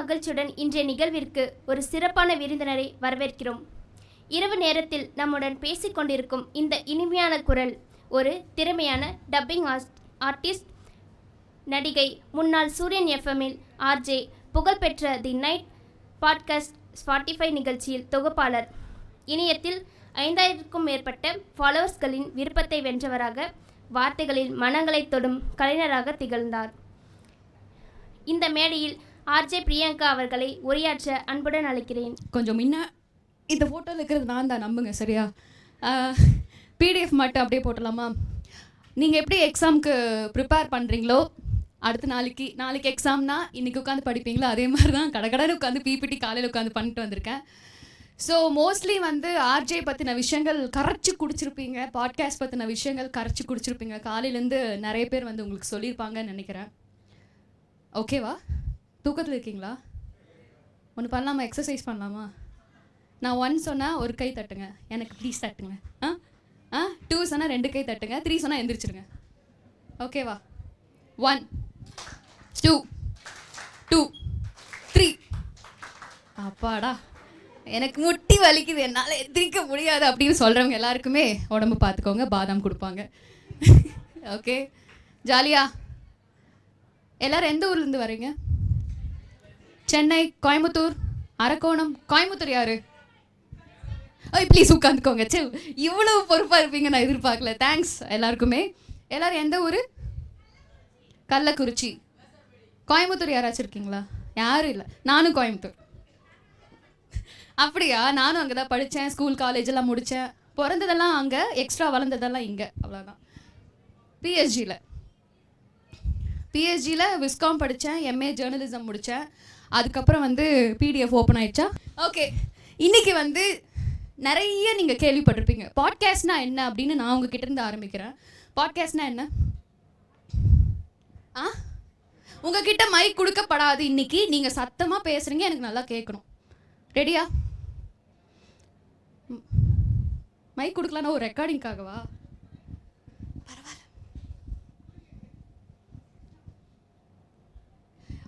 மகிழ்ச்சியுடன் இன்றைய நிகழ்விற்கு ஒரு சிறப்பான விருந்தினரை வரவேற்கிறோம். இரவு நேரத்தில் நம்முடன் பேசிக்கொண்டிருக்கும் இந்த இனிமையான குரல் ஒரு திறமையான டப்பிங் ஆர்டிஸ்ட், நடிகை, முன்னாள் சூரியன் எஃப்எம்மில் ஆர்ஜே, புகழ்பெற்ற தி நைட் பாட்காஸ்ட் ஸ்பாட்டிஃபை நிகழ்ச்சியில் தொகுப்பாளர், இணையத்தில் 5000க்கும் மேற்பட்ட ஃபாலோவர்ஸ்களின் விருப்பத்தை வென்றவராக, வார்த்தைகளில் மனங்களை தொடும் கலைஞராக திகழ்ந்தார். இந்த மேடையில் ஆர்ஜே பிரியங்கா அவர்களை உரையாற்ற அன்புடன் அழைக்கிறேன். கொஞ்சம் முன்ன இந்த ஃபோட்டோவில் இருக்கிறது நான் தான், நம்புங்க. சரியா? பிடிஎஃப் மட்டும் அப்படியே போட்டலாமா? நீங்கள் எப்படி எக்ஸாமுக்கு ப்ரிப்பேர் பண்ணுறீங்களோ, அடுத்து நாளைக்கு எக்ஸாம்னா இன்றைக்கி உட்காந்து படிப்பீங்களோ, அதே மாதிரி தான் கடகடன்னு உட்காந்து பிபிடி காலையில் உட்காந்து பண்ணிட்டு வந்திருக்கேன். ஸோ மோஸ்ட்லி ஆர்ஜே பற்றின விஷயங்கள் கரைச்சி குடிச்சிருப்பீங்க, பாட்காஸ்ட் பற்றின விஷயங்கள் கரைச்சி குடிச்சிருப்பீங்க. காலையிலேருந்து நிறைய பேர் உங்களுக்கு சொல்லியிருப்பாங்கன்னு நினைக்கிறேன். ஓகேவா? தூக்கத்தில் இருக்கீங்களா? ஒன்று பண்ணலாமா? எக்ஸசைஸ் பண்ணலாமா? நான் 1 சொன்னால் ஒரு கை தட்டுங்க, எனக்கு ப்ளீஸ் தட்டுங்க. 2 சொன்னால் 2 கை தட்டுங்க, 3 சொன்னால் எந்திரிச்சிருங்க. ஓகேவா? 1 2 2 3. அப்பாடா, எனக்கு முட்டி வலிக்குது, என்னால் எந்திரிக்க முடியாது அப்படின்னு சொல்கிறவங்க எல்லாருக்குமே உடம்பு பார்த்துக்கோங்க, பாதாம் கொடுப்பாங்க. ஓகே, ஜாலியா? எல்லோரும் எந்த ஊர்லேருந்து வரீங்க? சென்னை, கோயம்புத்தூர், அரக்கோணம். கோயம்புத்தூர் யாரு? ப்ளீஸ் உட்காந்துக்கோங்க. சரி, இவ்வளோ பொறுப்பாக இருப்பீங்க நான் எதிர்பார்க்கல. தேங்க்ஸ் எல்லாருக்குமே. எல்லோரும் எந்த ஊர்? கள்ளக்குறிச்சி. கோயம்புத்தூர் யாராச்சும் இருக்கீங்களா? யாரும் இல்லை. நானும் கோயம்புத்தூர். அப்படியா? நானும் அங்கே தான் படித்தேன், ஸ்கூல் காலேஜெல்லாம் முடித்தேன். பிறந்ததெல்லாம் அங்கே, எக்ஸ்ட்ரா வளர்ந்ததெல்லாம் இங்கே, அவ்வளோதான். பிஹெச்டியில் விஸ்காம் படித்தேன், எம்ஏ ஜேர்னலிசம் முடித்தேன். அதுக்கப்புறம் பிடிஎஃப் ஓப்பன் ஆயிடுச்சா? ஓகே, இன்றைக்கி நிறைய நீங்கள் கேள்விப்பட்டிருப்பீங்க. பாட்காஸ்ட்னா என்ன அப்படின்னு நான் உங்ககிட்ட இருந்து ஆரம்பிக்கிறேன். பாட்காஸ்ட்னா என்ன? உங்ககிட்ட மைக் கொடுக்கப்படாது. இன்றைக்கி நீங்கள் சத்தமாக பேசுகிறீங்க, எனக்கு நல்லா கேட்கணும். ரெடியா? மைக் கொடுக்கலான்னா ஒரு ரெக்கார்டிங்காகவா? பரவாயில்ல.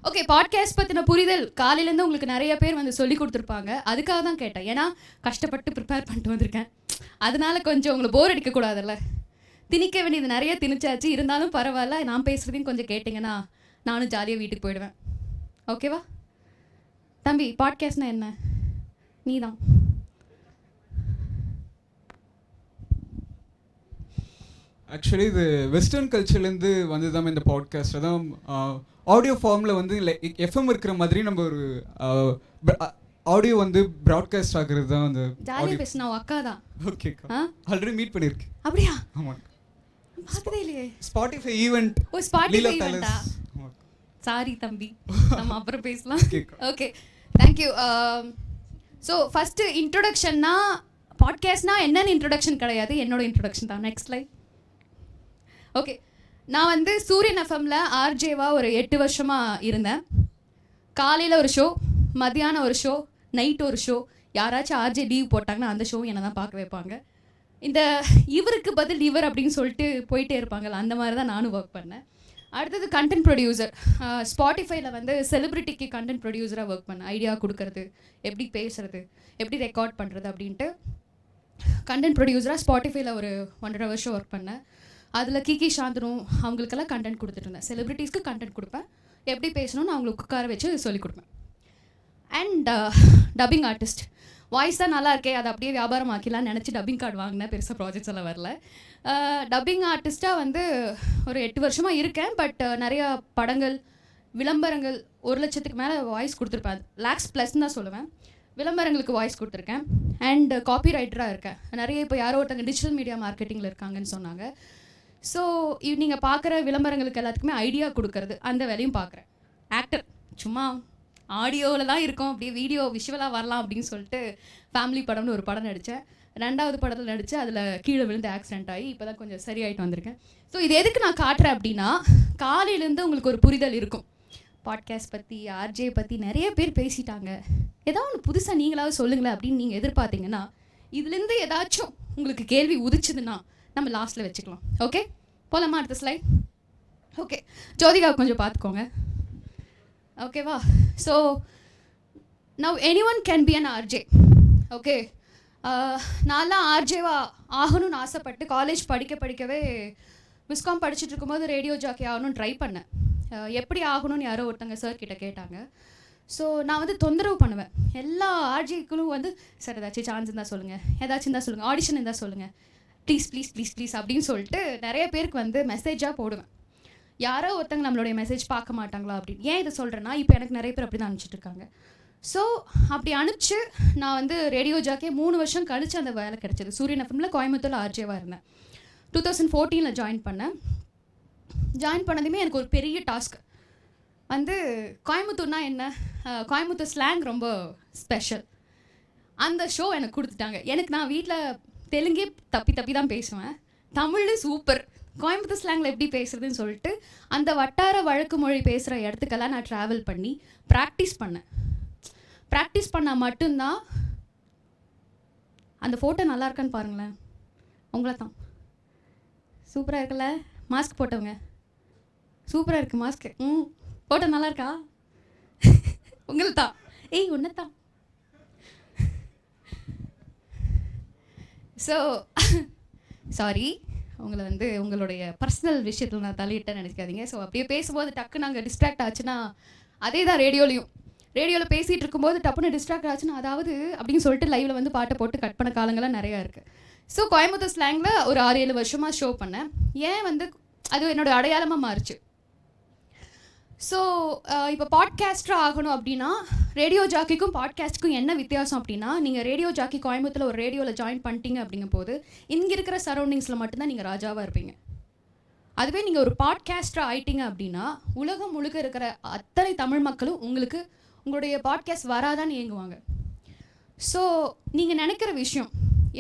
ஓகே, பாட்காஸ்ட் பற்றின புரிதல் காலையிலேருந்து உங்களுக்கு நிறைய பேர் சொல்லி கொடுத்துருப்பாங்க. அதுக்காக தான் கேட்டேன், ஏன்னா கஷ்டப்பட்டு ப்ரிப்பேர் பண்ணிட்டு வந்திருக்கேன். அதனால கொஞ்சம் உங்களை போர் அடிக்கக்கூடாதுல்ல. திணிக்க வேண்டியது நிறைய திணிச்சாச்சு, இருந்தாலும் பரவாயில்ல. நான் பேசுகிறதையும் கொஞ்சம் கேட்டிங்கன்னா நானும் ஜாலியாக வீட்டுக்கு போயிடுவேன். ஓகேவா? தம்பி, பாட்காஸ்ட்னா என்ன? நீ தான். ஆக்சுவலி இது வெஸ்டர்ன் கல்ச்சர்லேருந்து வந்து தான் இந்த பாட்காஸ்ட். அதான் ஆடியோ ஃபார்மில் எஃப்எம் இருக்கிற மாதிரி நம்ம ஒரு ஆடியோ ப்ராட்காஸ்ட் ஆகுறது தான் அந்த ஜாலியாக பேசினா அக்கா தான். ஓகே, ஆல்ரெடி மீட் பண்ணியிருக்கேன். அப்படியா? ஆமாம். பார்த்ததே இல்லையே. Spotify event. ஓ, ஸ்பாட்டிஃபை ஈவெண்டா? சாரி தம்பி, நம்ம அப்புறம் பேசலாம். Okay, thank you. ஸோ ஃபஸ்ட்டு இன்ட்ரொடக்ஷன்னா, பாட்காஸ்ட்னா என்னென்னு இன்ட்ரொடக்ஷன் கிடையாது, என்னோட இன்ட்ரொடக்ஷன் தான். Next line. ஓகே, நான் சூரியன் எஃப்எம்மில் ஆர்ஜேவாக ஒரு 8 வருஷமாக இருந்தேன். காலையில் ஒரு ஷோ, மத்தியானம் ஒரு ஷோ, நைட் ஒரு ஷோ. யாராச்சும் ஆர்ஜே லீவ் போட்டாங்கன்னா அந்த ஷோ என்னை தான் பார்க்க வைப்பாங்க. இந்த இவருக்கு பதில் இவர் அப்படின்னு சொல்லிட்டு போயிட்டே இருப்பாங்கள்ல, அந்த மாதிரி தான் நானும் ஒர்க் பண்ணேன். அடுத்தது கண்டென்ட் ப்ரொடியூசர். ஸ்பாட்டிஃபைல செலிப்ரிட்டிக்கு கண்டென்ட் ப்ரொடியூசராக ஒர்க் பண்ணேன். ஐடியா கொடுக்கறது, எப்படி பேசுகிறது, எப்படி ரெக்கார்ட் பண்ணுறது அப்படின்ட்டு கண்டென்ட் ப்ரொடியூசராக ஸ்பாட்டிஃபைல ஒரு 1.5 வருஷம் ஒர்க் பண்ணேன். அதில் கிகி சாந்தனு அவங்களுக்கெல்லாம் கண்டென்ட் கொடுத்துட்டு இருந்தேன். செலிப்ரிட்டிஸ்க்கு கண்டென்ட் கொடுப்பேன், எப்படி பேசணும்னு அவங்களுக்கு உட்கார வச்சு சொல்லிக் கொடுப்பேன். And dubbing artist. வாய்ஸ் தான் நல்லா இருக்கே, அதை அப்படியே வியாபாரம் ஆக்கிலான்னு நினச்சி டப்பிங் கார்டு வாங்கினேன். பெருசாக ப்ராஜெக்ட்ஸ் எல்லாம் வரல. டப்பிங் ஆர்டிஸ்ட்டாக ஒரு 8 வருஷமாக இருக்கேன். பட் நிறையா படங்கள், விளம்பரங்கள், 1 லட்சத்துக்கு மேலே வாய்ஸ் கொடுத்துருப்பேன். லேக்ஸ் ப்ளஸ்ன்னு தான் சொல்லுவேன். விளம்பரங்களுக்கு வாய்ஸ் கொடுத்துருக்கேன். அண்ட் காப்பி ரைட்டராக இருக்கேன். நிறைய இப்போ யாரோ ஒருத்தங்க டிஜிட்டல் மீடியா மார்க்கெட்டிங்கில் இருக்காங்கன்னு சொன்னாங்க. ஸோ நீங்கள் பார்க்குற விளம்பரங்களுக்கு எல்லாத்துக்குமே ஐடியா கொடுக்கறது, அந்த வேலையும் பார்க்குறேன். ஆக்டர், சும்மா ஆடியோவில் தான் இருக்கோம், அப்படியே வீடியோ விஷுவலாக வரலாம் அப்படின்னு சொல்லிட்டு ஃபேமிலி படம்னு ஒரு படம் நடித்தேன். 2வது படத்தில் நடித்து அதில் கீழே விழுந்து ஆக்சிடென்ட் ஆகி இப்போ தான் கொஞ்சம் சரியாயிட்டு வந்திருக்கேன். ஸோ இது எதுக்கு நான் காட்டுறேன் அப்படின்னா, காலையிலேருந்து உங்களுக்கு ஒரு புரிதல் இருக்கும். பாட்காஸ்ட் பற்றி, ஆர்ஜே பற்றி நிறைய பேர் பேசிட்டாங்க, ஏதாவது ஒன்று புதுசாக நீங்களாவது சொல்லுங்களேன் அப்படின்னு நீங்கள் எதிர்பார்த்தீங்கன்னா, இதுலேருந்து ஏதாச்சும் உங்களுக்கு கேள்வி உதிச்சுதுன்னா நம்ம லாஸ்ட்டில் வச்சுக்கலாம். ஓகே, போகலாமா? அடுத்த ஸ்லைட். ஓகே, ஜோதிகா கொஞ்சம் பார்த்துக்கோங்க. ஓகேவா? So now anyone can be an RJ. Okay, நான்லாம் ஆர்ஜேவா ஆகணும்னு ஆசைப்பட்டு காலேஜ் படிக்கவே விஸ்காம் படிச்சுட்டு இருக்கும்போது ரேடியோ ஜாக்கி ஆகணும்னு ட்ரை பண்ணேன். எப்படி ஆகணும்னு யாரோ ஒருத்தங்க சார் கிட்ட கேட்டாங்க. ஸோ நான் வந்து தொந்தரவு பண்ணுவேன் எல்லா ஆர்ஜிக்களும் வந்து, சார் ஏதாச்சும் சான்ஸ் இருந்தால் சொல்லுங்கள், ஏதாச்சும் இருந்தால் சொல்லுங்கள், ஆடிஷன் இருந்தால் சொல்லுங்கள், ப்ளீஸ் ப்ளீஸ் ப்ளீஸ் ப்ளீஸ் அப்படின்னு சொல்லிட்டு நிறைய பேருக்கு வந்து மெசேஜாக போடுவேன். யாரோ ஒருத்தங்க நம்மளுடைய மெசேஜ் பார்க்க மாட்டாங்களா அப்படின்னு. ஏன் இதை சொல்கிறேன்னா, இப்போ எனக்கு நிறைய பேர் அப்படி தான் அனுப்பிச்சிட்டு இருக்காங்க. ஸோ அப்படி அனுப்பிச்சு நான் வந்து ரேடியோ ஜாக்கே 3 வருஷம் கழிச்சு அந்த வேலை கிடச்சிது. சூரியன் எஃப்எம்ல கோயம்புத்தூரில் ஆர்ஜேவாக இருந்தேன். 2014 ஜாயின் பண்ணேன். ஜாயின் பண்ணதுமே எனக்கு ஒரு பெரிய டாஸ்க் வந்து, கோயம்புத்தூர்னா என்ன, கோயம்புத்தூர் ஸ்லாங் ரொம்ப ஸ்பெஷல். அந்த ஷோ எனக்கு கொடுத்துட்டாங்க. எனக்கு நான் வீட்டில் தெலுங்கே தப்பி தான் பேசுவேன், தமிழ் சூப்பர், கோயம்புத்தூர் ஸ்லாங்கில் எப்படி பேசுறதுன்னு சொல்லிட்டு அந்த வட்டார வழக்கு மொழி பேசுகிற இடத்துக்கெல்லாம் நான் ட்ராவல் பண்ணி ப்ராக்டிஸ் பண்ணேன். ப்ராக்டிஸ் பண்ணால் மட்டும்தான் அந்த ஃபோட்டோ நல்லா இருக்கான்னு பாருங்களேன். உங்களை தான் சூப்பராக இருக்குல்ல, மாஸ்க் போட்டவங்க சூப்பராக இருக்குது மாஸ்க்கு. ஃபோட்டோ நல்லா இருக்கா? உங்களை தான். ஏய் ஒன்று தான். ஸோ சாரி, உங்களை வந்து உங்களுடைய பர்சனல் விஷயத்தில் நான் தலையிட்டேன்னு நினைக்காதீங்க. ஸோ அப்படியே பேசும்போது டக்கு நாங்கள் டிஸ்ட்ராக்ட் ஆச்சுன்னா, அதே தான் ரேடியோவில் பேசிகிட்டு இருக்கும்போது டப்புன்னு டிஸ்ட்ராக்ட் ஆச்சுன்னா, அதாவது அப்படின்னு சொல்லிட்டு லைவில் வந்து பாட்டை போட்டு கட் பண்ண காலங்கள்லாம் நிறையா இருக்குது. ஸோ கோயம்புத்தூர் ஸ்லாங்கில் ஒரு 6-7 வருஷமாக ஷோ பண்ணேன். ஏன் வந்து அது என்னோடய அடையாளமாக மாறுச்சு. ஸோ இப்போ பாட்காஸ்டராக ஆகணும் அப்படின்னா, ரேடியோ ஜாக்கிக்கும் பாட்காஸ்ட்டுக்கும் என்ன வித்தியாசம் அப்படின்னா, நீங்கள் ரேடியோ ஜாக்கி கோயம்புத்தூரில் ஒரு ரேடியோவில் ஜாயின் பண்ணிட்டீங்க அப்படிங்கும் போது இங்கே இருக்கிற சரௌண்டிங்ஸில் மட்டும்தான் நீங்கள் ராஜாவாக இருப்பீங்க. அதுவே நீங்கள் ஒரு பாட்காஸ்டராக ஆயிட்டீங்க அப்படின்னா, உலகம் முழுக்க இருக்கிற அத்தனை தமிழ் மக்களும் உங்களுடைய பாட்காஸ்ட் வராதான்னு ஏங்குவாங்க. ஸோ நீங்கள் நினைக்கிற விஷயம்